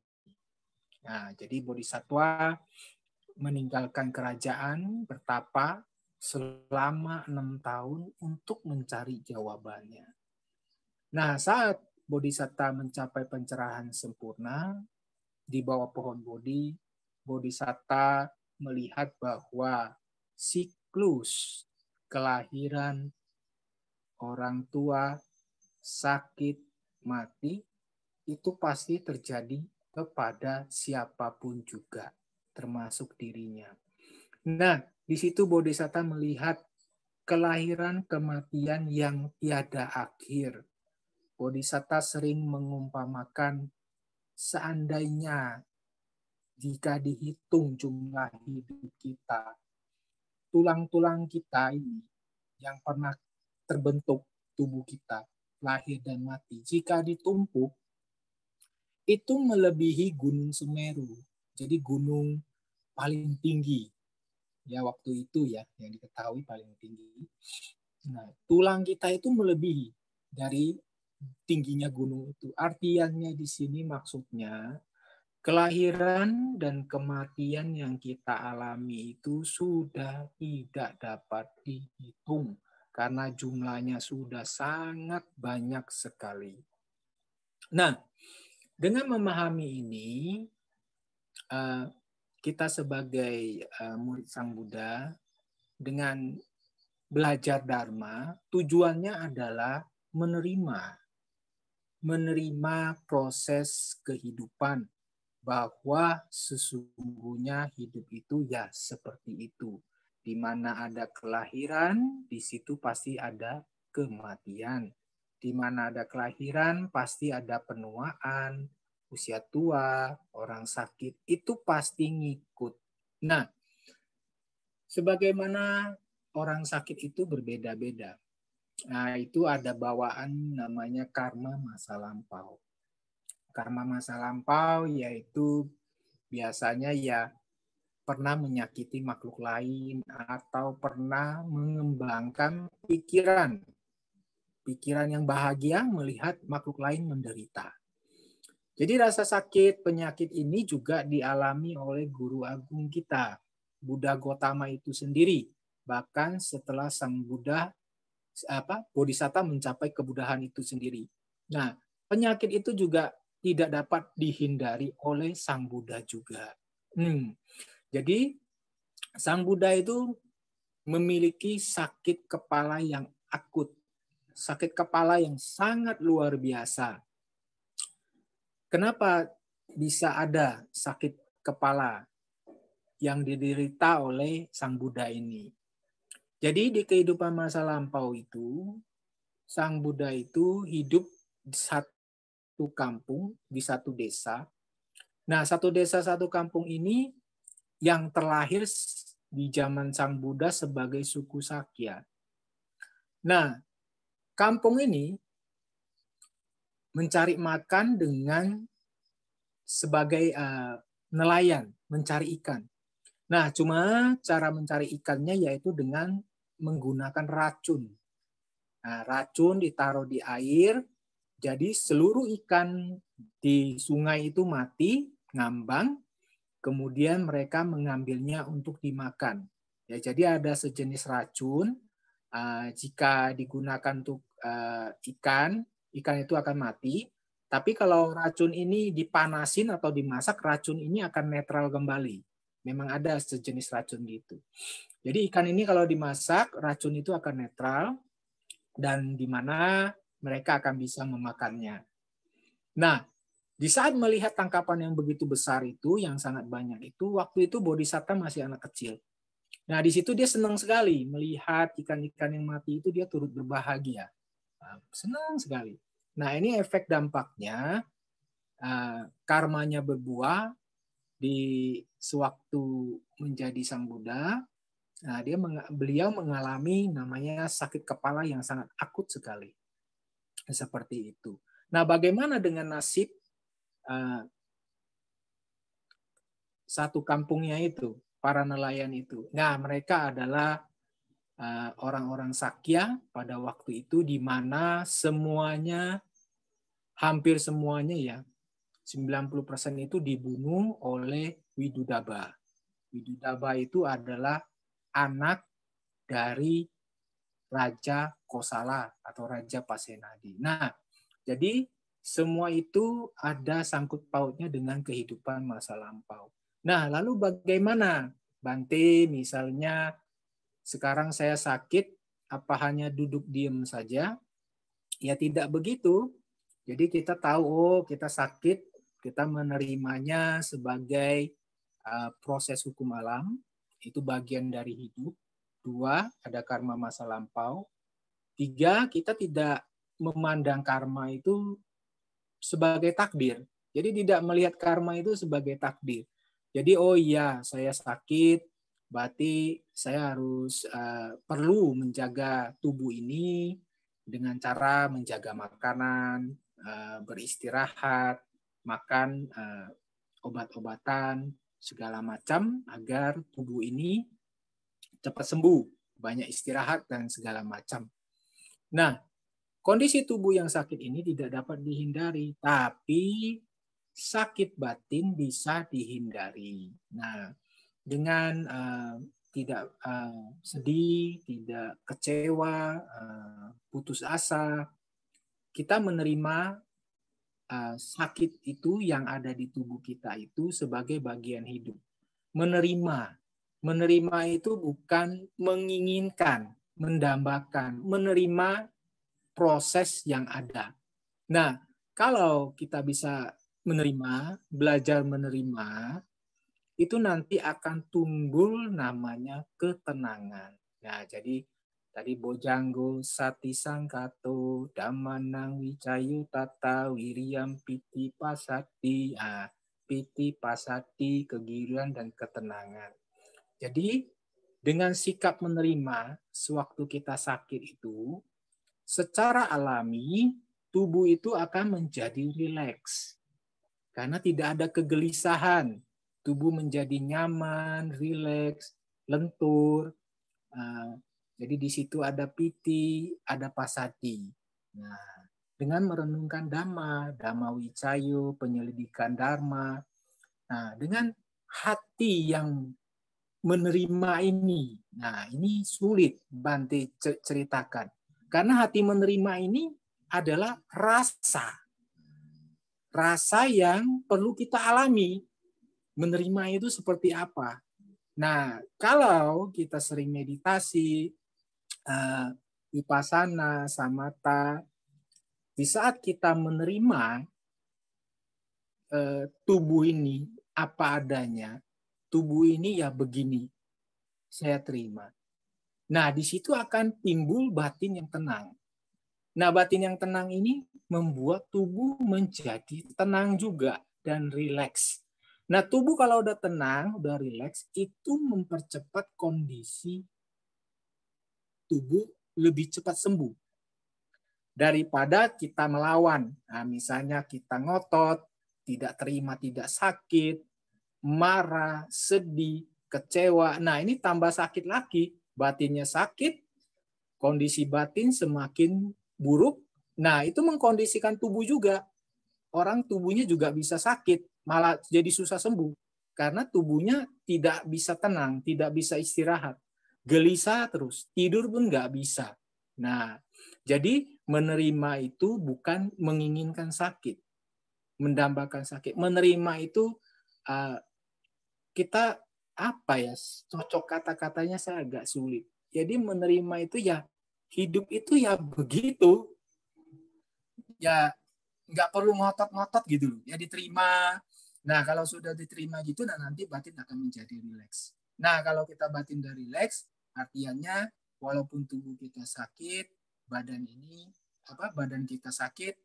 Nah, jadi Bodhisattva meninggalkan kerajaan, bertapa selama 6 tahun untuk mencari jawabannya. Nah, saat Bodhisatta mencapai pencerahan sempurna di bawah pohon Bodhi, Bodhisatta melihat bahwa siklus kelahiran, orang tua, sakit, mati, itu pasti terjadi kepada siapapun juga, termasuk dirinya. Nah, di situ Bodhisatta melihat kelahiran kematian yang tiada akhir. Bodhisatta sering mengumpamakan seandainya jika dihitung jumlah hidup kita, tulang-tulang kita ini yang pernah terbentuk tubuh kita, lahir dan mati, jika ditumpuk, itu melebihi Gunung Semeru. Jadi gunung paling tinggi. Ya waktu itu ya, yang diketahui paling tinggi. Nah, tulang kita itu melebihi dari tingginya gunung itu. Artiannya di sini maksudnya, kelahiran dan kematian yang kita alami itu sudah tidak dapat dihitung karena jumlahnya sudah sangat banyak sekali. Nah, dengan memahami ini, kita sebagai murid Sang Buddha dengan belajar Dharma, tujuannya adalah menerima proses kehidupan, bahwa sesungguhnya hidup itu ya seperti itu. Di mana ada kelahiran, di situ pasti ada kematian. Di mana ada kelahiran, pasti ada penuaan, usia tua, orang sakit, itu pasti ngikut. Nah, sebagaimana orang sakit itu berbeda-beda. Nah, itu ada bawaan namanya karma masa lampau. karma masa lampau yaitu biasanya ya pernah menyakiti makhluk lain atau pernah mengembangkan pikiran yang bahagia melihat makhluk lain menderita. Jadi rasa sakit penyakit ini juga dialami oleh guru agung kita, Buddha Gautama itu sendiri. Bahkan setelah sang Buddha Bodhisatta mencapai kebudahan itu sendiri. Nah, penyakit itu juga tidak dapat dihindari oleh sang Buddha juga. Jadi sang Buddha itu memiliki sakit kepala yang akut, sakit kepala yang sangat luar biasa. Kenapa bisa ada sakit kepala yang diderita oleh sang Buddha ini? Jadi di kehidupan masa lampau itu, sang Buddha itu hidup di satu kampung, di satu desa. Nah, satu desa, satu kampung ini yang terlahir di zaman sang Buddha sebagai suku Sakya. Nah, kampung ini mencari makan dengan sebagai nelayan, mencari ikan. Nah, cuma cara mencari ikannya yaitu dengan menggunakan racun. Nah, racun ditaruh di air, jadi seluruh ikan di sungai itu mati, ngambang, kemudian mereka mengambilnya untuk dimakan. Ya, jadi ada sejenis racun, jika digunakan untuk ikan itu akan mati. Tapi kalau racun ini dipanasin atau dimasak, racun ini akan netral kembali. Memang ada sejenis racun gitu. Jadi ikan ini kalau dimasak, racun itu akan netral dan di mana mereka akan bisa memakannya. Nah, di saat melihat tangkapan yang begitu besar itu, yang sangat banyak itu, waktu itu Bodhisatta masih anak kecil. Nah, di situ dia senang sekali melihat ikan-ikan yang mati itu, dia turut berbahagia. Senang sekali. Nah, ini efek dampaknya, karmanya berbuah di sewaktu menjadi sang Buddha. Nah, beliau mengalami namanya sakit kepala yang sangat akut sekali. Seperti itu. Nah, bagaimana dengan nasib satu kampungnya itu, para nelayan itu? Nah, mereka adalah orang-orang Sakya pada waktu itu, di mana semuanya, hampir semuanya ya, 90% itu dibunuh oleh Widudaba. Widudaba itu adalah anak dari Raja Kosala atau Raja Pasenadi. Nah, jadi semua itu ada sangkut pautnya dengan kehidupan masa lampau. Nah, lalu bagaimana, Bante, misalnya sekarang saya sakit, apa hanya duduk diam saja? Ya tidak begitu. Jadi kita tahu, oh kita sakit, kita menerimanya sebagai proses hukum alam, itu bagian dari hidup. 2, ada karma masa lampau. 3, kita tidak memandang karma itu sebagai takdir. Jadi tidak melihat karma itu sebagai takdir. Jadi oh iya, saya sakit, berarti saya harus perlu menjaga tubuh ini dengan cara menjaga makanan, beristirahat, makan obat-obatan, segala macam agar tubuh ini cepat sembuh, banyak istirahat dan segala macam. Nah, kondisi tubuh yang sakit ini tidak dapat dihindari, tapi sakit batin bisa dihindari. Nah, dengan tidak sedih, tidak kecewa, putus asa, kita menerima sakit itu yang ada di tubuh kita itu sebagai bagian hidup. Menerima itu bukan menginginkan, mendambakan, menerima proses yang ada. Nah, kalau kita bisa menerima, belajar menerima, itu nanti akan tumbuh namanya ketenangan. Nah, jadi tadi Bojanggo Sati Sangkato Damanang Wicayu Tata Wiriam Piti Pasati, Piti Pasati, kegiruan dan ketenangan. Jadi dengan sikap menerima sewaktu kita sakit itu, secara alami tubuh itu akan menjadi rileks. Karena tidak ada kegelisahan. Tubuh menjadi nyaman, rileks, lentur. Jadi di situ ada piti, ada pasati. Nah, dengan merenungkan Dhamma, Dhamma Wicayo, penyelidikan Dharma. Nah, dengan hati yang menerima ini. Nah, ini sulit Bante ceritakan. Karena hati menerima ini adalah rasa. Rasa yang perlu kita alami. Menerima itu seperti apa? Nah, kalau kita sering meditasi, vipassana, samatha, di saat kita menerima tubuh ini apa adanya, tubuh ini ya begini, saya terima. Nah, di situ akan timbul batin yang tenang. Nah, batin yang tenang ini membuat tubuh menjadi tenang juga dan rileks. Nah, tubuh kalau udah tenang, udah rileks, itu mempercepat kondisi tubuh lebih cepat sembuh. Daripada kita melawan. Nah, misalnya kita ngotot, tidak terima, tidak sakit, marah, sedih, kecewa. Nah, ini tambah sakit lagi. Batinnya sakit, kondisi batin semakin buruk. Nah, itu mengkondisikan tubuh juga. Orang tubuhnya juga bisa sakit, malah jadi susah sembuh. Karena tubuhnya tidak bisa tenang, tidak bisa istirahat. Gelisah terus, tidur pun nggak bisa. Nah, jadi menerima itu bukan menginginkan sakit, mendambakan sakit. Menerima itu kita apa ya, cocok kata-katanya saya agak sulit. Jadi menerima itu ya hidup itu ya begitu, ya nggak perlu ngotot-ngotot gitu, ya diterima. Nah kalau sudah diterima gitu, nah nanti batin akan menjadi rileks. Nah kalau kita batin dari rileks, artinya walaupun tubuh kita sakit, badan kita sakit,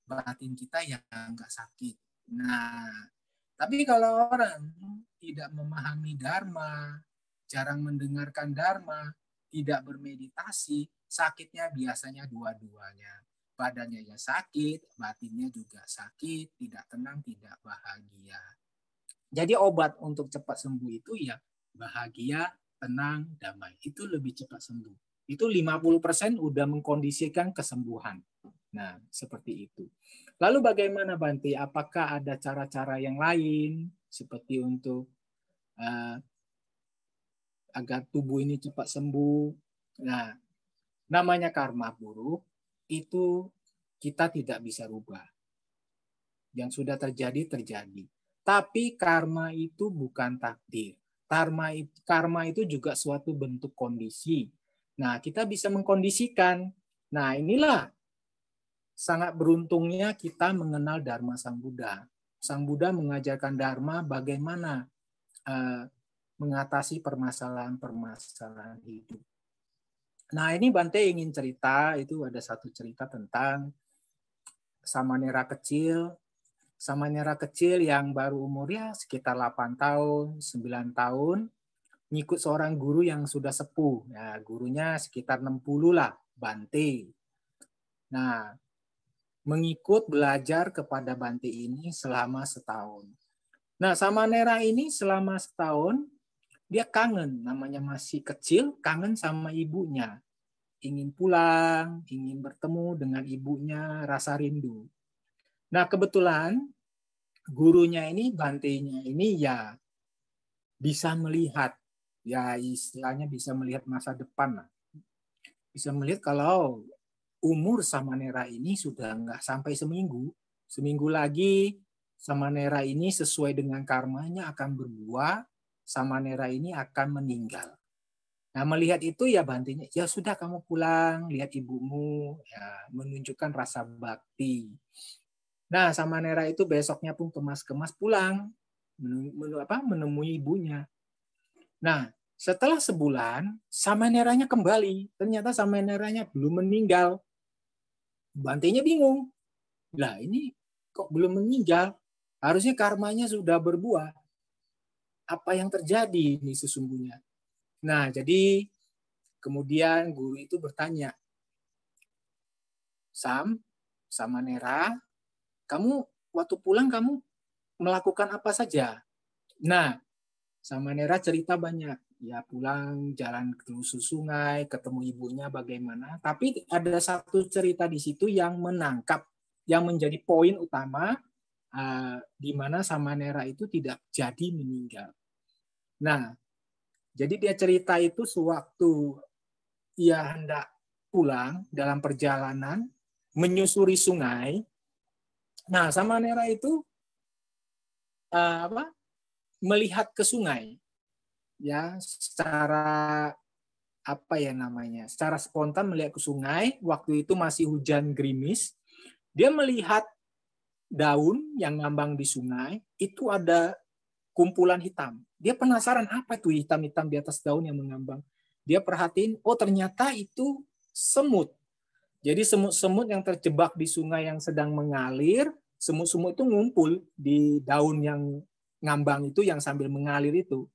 batin kita ya nggak sakit. Nah tapi kalau orang tidak memahami Dharma, jarang mendengarkan Dharma, tidak bermeditasi, sakitnya biasanya dua-duanya. Badannya ya sakit, batinnya juga sakit, tidak tenang, tidak bahagia. Jadi obat untuk cepat sembuh itu ya bahagia, tenang, damai. Itu lebih cepat sembuh. Itu 50% udah mengkondisikan kesembuhan. Nah, seperti itu. Lalu bagaimana Bante? Apakah ada cara-cara yang lain seperti untuk agar tubuh ini cepat sembuh? Nah, namanya karma buruk itu kita tidak bisa rubah. Yang sudah terjadi, terjadi. Tapi karma itu bukan takdir. Karma itu juga suatu bentuk kondisi. Nah, kita bisa mengkondisikan. Nah, inilah sangat beruntungnya kita mengenal Dharma Sang Buddha. Sang Buddha mengajarkan Dharma bagaimana mengatasi permasalahan-permasalahan hidup. Nah, ini Bante ingin cerita, itu ada satu cerita tentang Samanera kecil. Samanera kecil yang baru umurnya sekitar 8 tahun, 9 tahun, ngikut seorang guru yang sudah sepuh. Ya, gurunya sekitar 60 lah, Bante. Nah, mengikut belajar kepada Bante ini selama setahun. Nah, Samanera ini selama setahun, dia kangen, namanya masih kecil, kangen sama ibunya. Ingin pulang, ingin bertemu dengan ibunya, rasa rindu. Nah, kebetulan gurunya ini, Bante-nya ini ya bisa melihat, ya istilahnya bisa melihat masa depan lah. Bisa melihat kalau umur Samanera ini sudah nggak sampai seminggu. Seminggu lagi Samanera ini sesuai dengan karmanya akan berbuah, Samanera ini akan meninggal. Nah, melihat itu ya Bante-nya, ya sudah kamu pulang, lihat ibumu, ya menunjukkan rasa bakti. Nah, Samanera itu besoknya pun kemas-kemas pulang, menemui ibunya. Nah, setelah sebulan, Samaneranya kembali. Ternyata Samaneranya belum meninggal. Bante-nya bingung. Lah, ini kok belum meninggal? Harusnya karmanya sudah berbuah. Apa yang terjadi ini sesungguhnya? Nah, jadi kemudian guru itu bertanya, Samanera, kamu waktu pulang kamu melakukan apa saja. Nah, Samanera cerita banyak. Ya pulang, jalan ke sungai, ketemu ibunya bagaimana. Tapi ada satu cerita di situ yang menangkap, yang menjadi poin utama, di mana Samanera itu tidak jadi meninggal. Nah, jadi dia cerita itu sewaktu ia hendak pulang dalam perjalanan, menyusuri sungai. Nah, Samanera itu melihat ke sungai. Ya, secara secara spontan melihat ke sungai. Waktu itu masih hujan gerimis. Dia melihat daun yang ngambang di sungai, itu ada kumpulan hitam. Dia penasaran apa itu hitam-hitam di atas daun yang mengambang. Dia perhatiin, oh ternyata itu semut. Jadi semut-semut yang terjebak di sungai yang sedang mengalir, semut-semut itu ngumpul di daun yang ngambang itu yang sambil mengalir itu.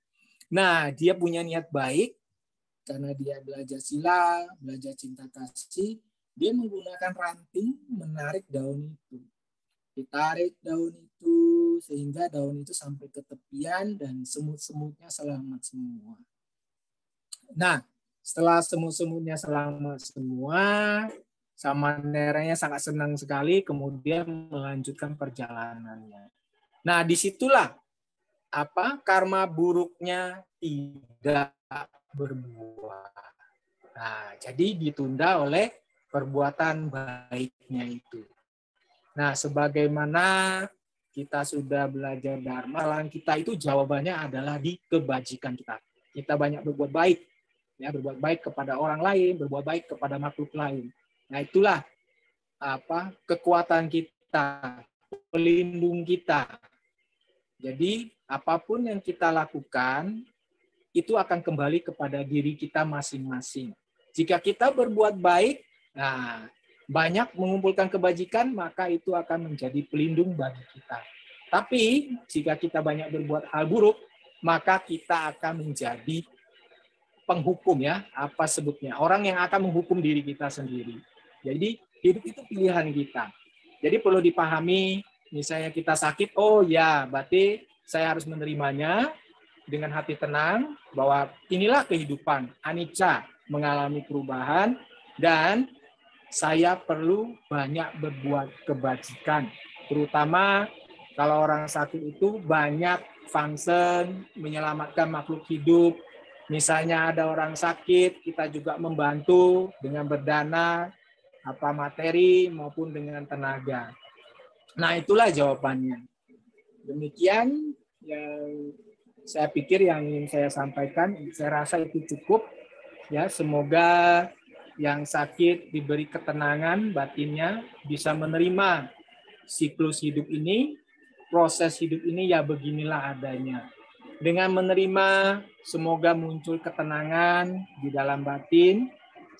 Nah, dia punya niat baik, karena dia belajar silat, belajar cinta kasih, dia menggunakan ranting menarik daun itu. Ditarik daun itu, sehingga daun itu sampai ke tepian, dan semut-semutnya selamat semua. Nah, setelah semut-semutnya selamat semua, Samaneranya sangat senang sekali, kemudian melanjutkan perjalanannya. Nah, disitulah karma buruknya tidak berbuah. Nah, jadi ditunda oleh perbuatan baiknya itu. Nah, sebagaimana kita sudah belajar Dharma, kita itu jawabannya adalah di kebajikan kita. Kita banyak berbuat baik, ya, berbuat baik kepada orang lain, berbuat baik kepada makhluk lain. Nah, itulah kekuatan kita, pelindung kita. Jadi apapun yang kita lakukan itu akan kembali kepada diri kita masing-masing. Jika kita berbuat baik, banyak mengumpulkan kebajikan, maka itu akan menjadi pelindung bagi kita. Tapi jika kita banyak berbuat hal buruk, maka kita akan menjadi penghukum, ya, orang yang akan menghukum diri kita sendiri. Jadi hidup itu pilihan kita. Jadi perlu dipahami. Misalnya kita sakit, oh ya, berarti saya harus menerimanya dengan hati tenang, bahwa inilah kehidupan, anicca, mengalami perubahan, dan saya perlu banyak berbuat kebajikan. Terutama kalau orang sakit itu banyak function, menyelamatkan makhluk hidup. Misalnya ada orang sakit, kita juga membantu dengan berdana, materi, maupun dengan tenaga. Nah, itulah jawabannya. Demikian yang saya pikir yang ingin saya sampaikan. Saya rasa itu cukup. Ya, semoga yang sakit diberi ketenangan batinnya, bisa menerima siklus hidup ini, proses hidup ini, ya beginilah adanya. Dengan menerima, semoga muncul ketenangan di dalam batin,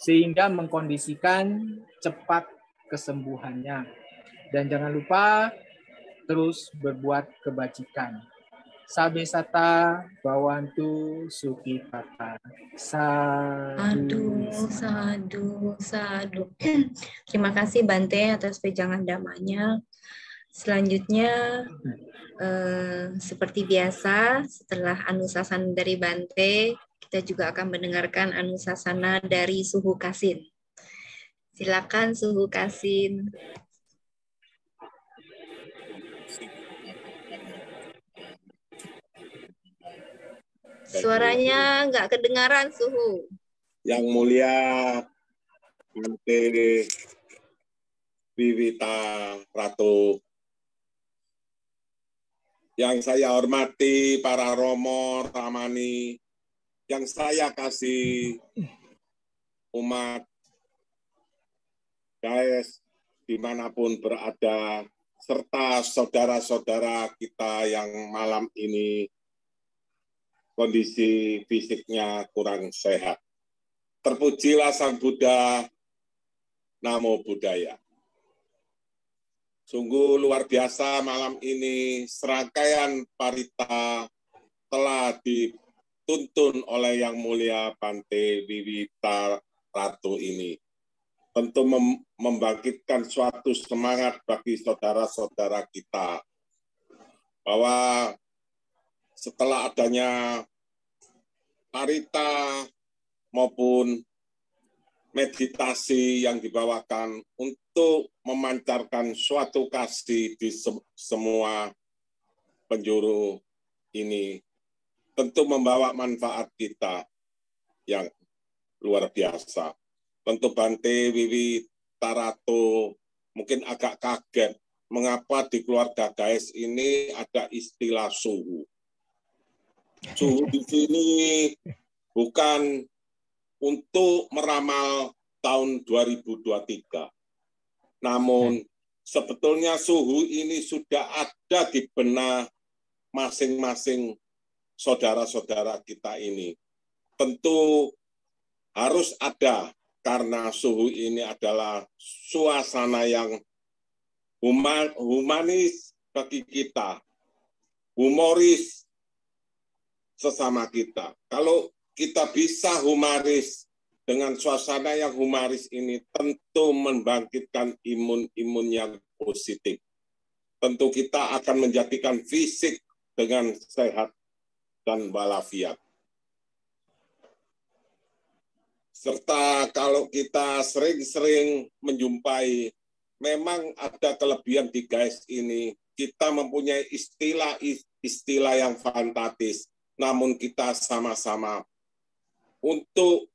sehingga mengkondisikan cepat kesembuhannya. Dan jangan lupa terus berbuat kebajikan. Sabe sata bawantu sukipata. Sadu. Terima kasih Bante atas pejangan damanya. Selanjutnya, seperti biasa, setelah Anusasana dari Bante, kita juga akan mendengarkan Anusasana dari Suhu Kasin. Silakan Suhu Kasin. Suaranya nggak kedengaran, Suhu. Yang mulia Bante Wiwita Ratu, yang saya hormati para romo, ramani, yang saya kasih umat guys dimanapun berada, serta saudara-saudara kita yang malam ini kondisi fisiknya kurang sehat. Terpujilah Sang Buddha, Namo Buddhaya. Sungguh luar biasa malam ini, serangkaian parita telah dituntun oleh Yang Mulia Bante Wiwita Ratu ini. Tentu membangkitkan suatu semangat bagi saudara-saudara kita bahwa setelah adanya parita maupun meditasi yang dibawakan untuk memancarkan suatu kasih di semua penjuru ini, tentu membawa manfaat kita yang luar biasa. Tentu Bante Wiwi Tarato mungkin agak kaget mengapa di keluarga GAES ini ada istilah suhu. Suhu di sini bukan untuk meramal tahun 2023. Namun sebetulnya suhu ini sudah ada di benak masing-masing saudara-saudara kita ini. Tentu harus ada, karena suhu ini adalah suasana yang humanis bagi kita, humoris sesama kita. Kalau kita bisa humoris dengan suasana yang humoris ini, tentu membangkitkan imun-imun yang positif. Tentu kita akan menjadikan fisik dengan sehat dan walafiat. Serta kalau kita sering-sering menjumpai, memang ada kelebihan di GAES ini, kita mempunyai istilah yang fantastis, namun kita sama-sama untuk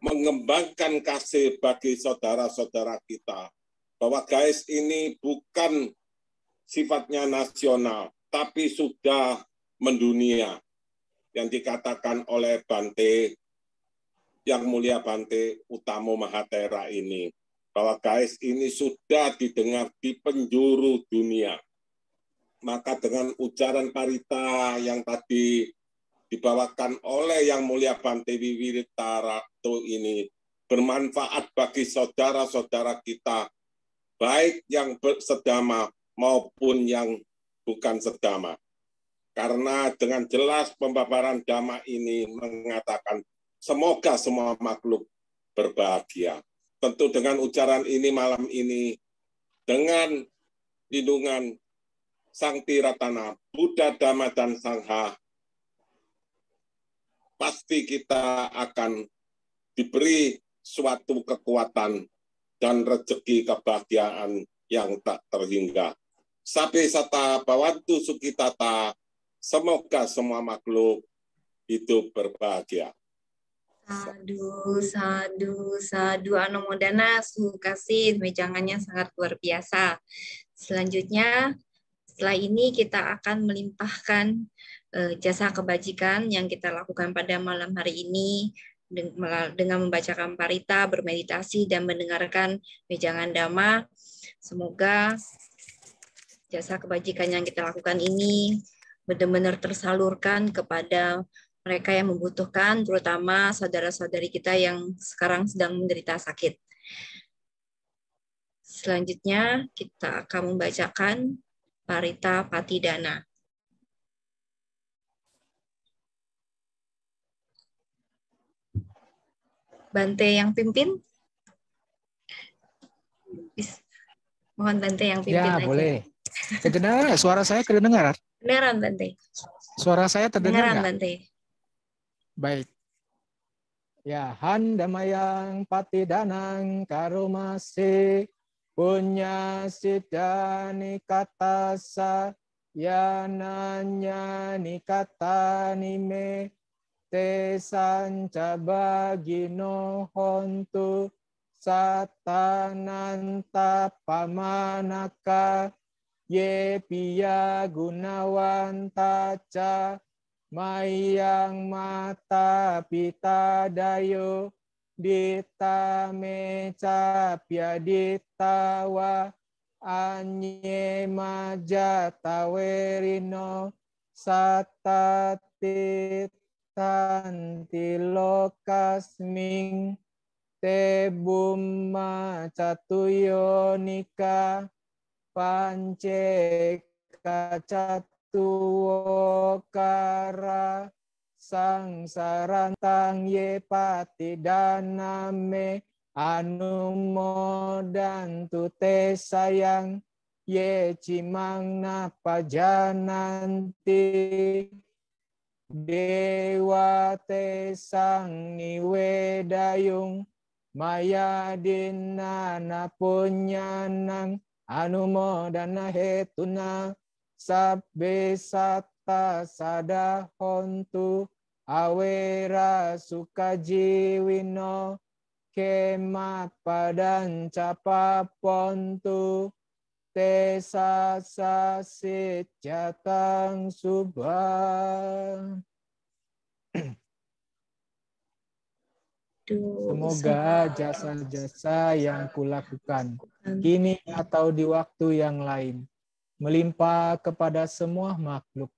mengembangkan kasih bagi saudara-saudara kita, bahwa GAES ini bukan sifatnya nasional, tapi sudah mendunia, yang dikatakan oleh Bante, yang mulia Bante Utamo Mahatera ini, bahwa GAES ini sudah didengar di penjuru dunia. Maka dengan ujaran parita yang tadi dibawakan oleh yang mulia Bante Wiwi Tarato ini bermanfaat bagi saudara-saudara kita, baik yang sedama maupun yang bukan sedama. Karena dengan jelas pembabaran Dhamma ini mengatakan semoga semua makhluk berbahagia. Tentu dengan ujaran ini malam ini, dengan lindungan Sang Tiratana, Buddha, Dhamma, dan Sangha, pasti kita akan diberi suatu kekuatan dan rezeki kebahagiaan yang tak terhingga. Sabe sata bawantu sukitata, semoga semua makhluk hidup berbahagia. Sadu, sadu, sadu. Anumodana, Sukasih, wejangannya sangat luar biasa. Selanjutnya, setelah ini kita akan melimpahkan jasa kebajikan yang kita lakukan pada malam hari ini dengan membacakan parita, bermeditasi, dan mendengarkan wejangan Dhamma. Semoga jasa kebajikan yang kita lakukan ini benar-benar tersalurkan kepada mereka yang membutuhkan, terutama saudara-saudari kita yang sekarang sedang menderita sakit. Selanjutnya, kita akan membacakan Parita Patidana. Bante yang pimpin? Mohon Bante yang pimpin Ya, aja. boleh. Kedengaran, suara saya kedengaran? Kedengaran, Bante. Suara saya terdengar nggak? Bante. Baik. Ya, handamayang patidanang karumasi punya sidani katasa yananya nikata nime te sanca bagino hontu satananta pamanaka ye piya gunawanta ca mayang mata pita dayo dita meca piadita wa anye majata werino satatit tanti lokasming te bumma catuyonika pance kacatuokara sangsarantang ye patidaname anumodantu te sayang ye cimang napa jananti dewa te sang niwe dayung maya dinana punyanang anumodana hetuna sabbe satta sada hontu awera sukajiwino kema padan capa pontu Tesa sasit jatang subhan. Semoga jasa-jasa yang kulakukan kini atau di waktu yang lain melimpah kepada semua makhluk,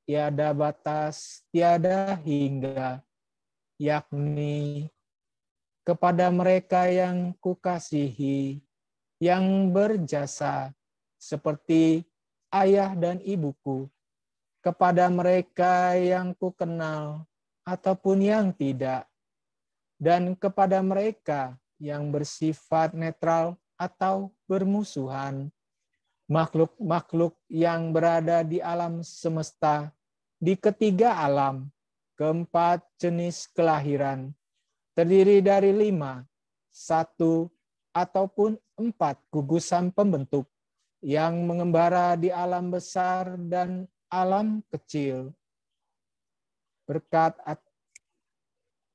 tiada batas, tiada hingga, yakni kepada mereka yang kukasihi, yang berjasa seperti ayah dan ibuku, kepada mereka yang kukenal ataupun yang tidak, dan kepada mereka yang bersifat netral atau bermusuhan, makhluk-makhluk yang berada di alam semesta, di ketiga alam, keempat jenis kelahiran, terdiri dari 5, 1, ataupun 4 gugusan pembentuk yang mengembara di alam besar dan alam kecil. Berkat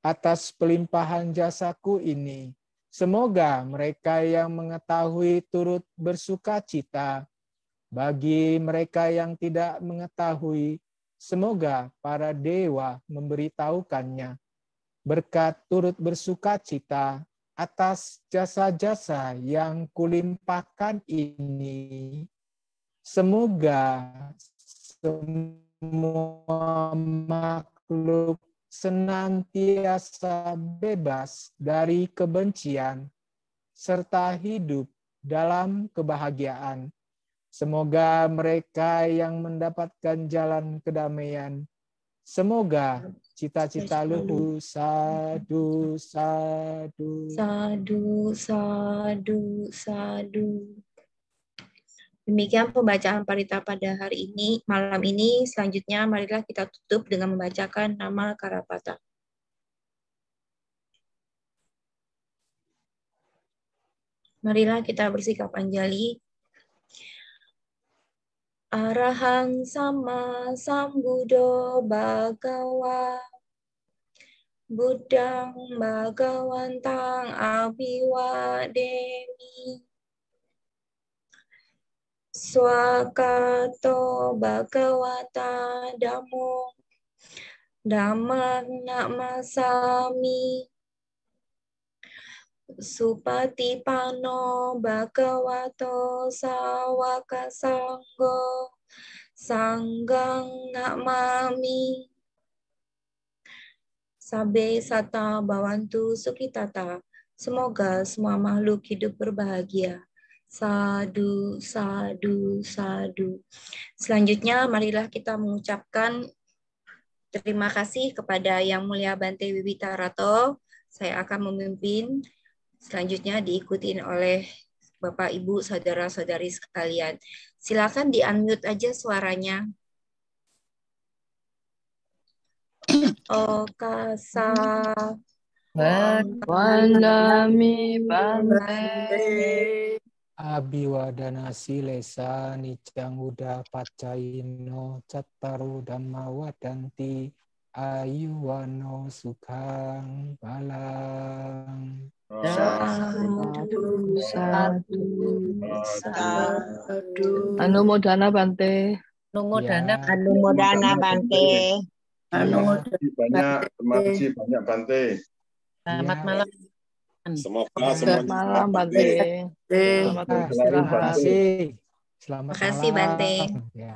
atas pelimpahan jasaku ini, semoga mereka yang mengetahui turut bersuka cita. Bagi mereka yang tidak mengetahui, semoga para dewa memberitahukannya. Berkat turut bersuka cita atas jasa-jasa yang kulimpahkan ini, semoga semua makhluk senantiasa bebas dari kebencian serta hidup dalam kebahagiaan. Semoga mereka yang mendapatkan jalan kedamaian, semoga cita-cita luhur, sadu, sadu. Sadu, sadu, sadu. Demikian pembacaan parita pada hari ini, malam ini. Selanjutnya marilah kita tutup dengan membacakan nama Karapata. Marilah kita bersikap anjali. Arahang sama sambudo bhagawa Buddhang bhagawantang abhiwademi Swakato bhagawata dhammo dhammang namasami Supatipano bhagavato sawaka sanggo sanggang namami Sabe sata bawantu sukitata. Semoga semua makhluk hidup berbahagia. Sadu, sadu, sadu. Selanjutnya marilah kita mengucapkan terima kasih kepada Yang Mulia Bante Wibitarato. Saya akan memimpin. Selanjutnya diikuti oleh Bapak, Ibu, Saudara-saudari sekalian. Silakan di-unmute aja suaranya. Okasa Wandami Bante Abiwadana silesa nicang uda pacayino cattaru dhamma wadanti ayuwano sukhang balang. Sadu, sadu, sadu. Anumodana Bante. Anumodana Bante. Terima kasih banyak Bante. Selamat malam. Semoga Selamat malam Bante. Terima kasih. Selamat Terima kasih Bante. malam. Ya.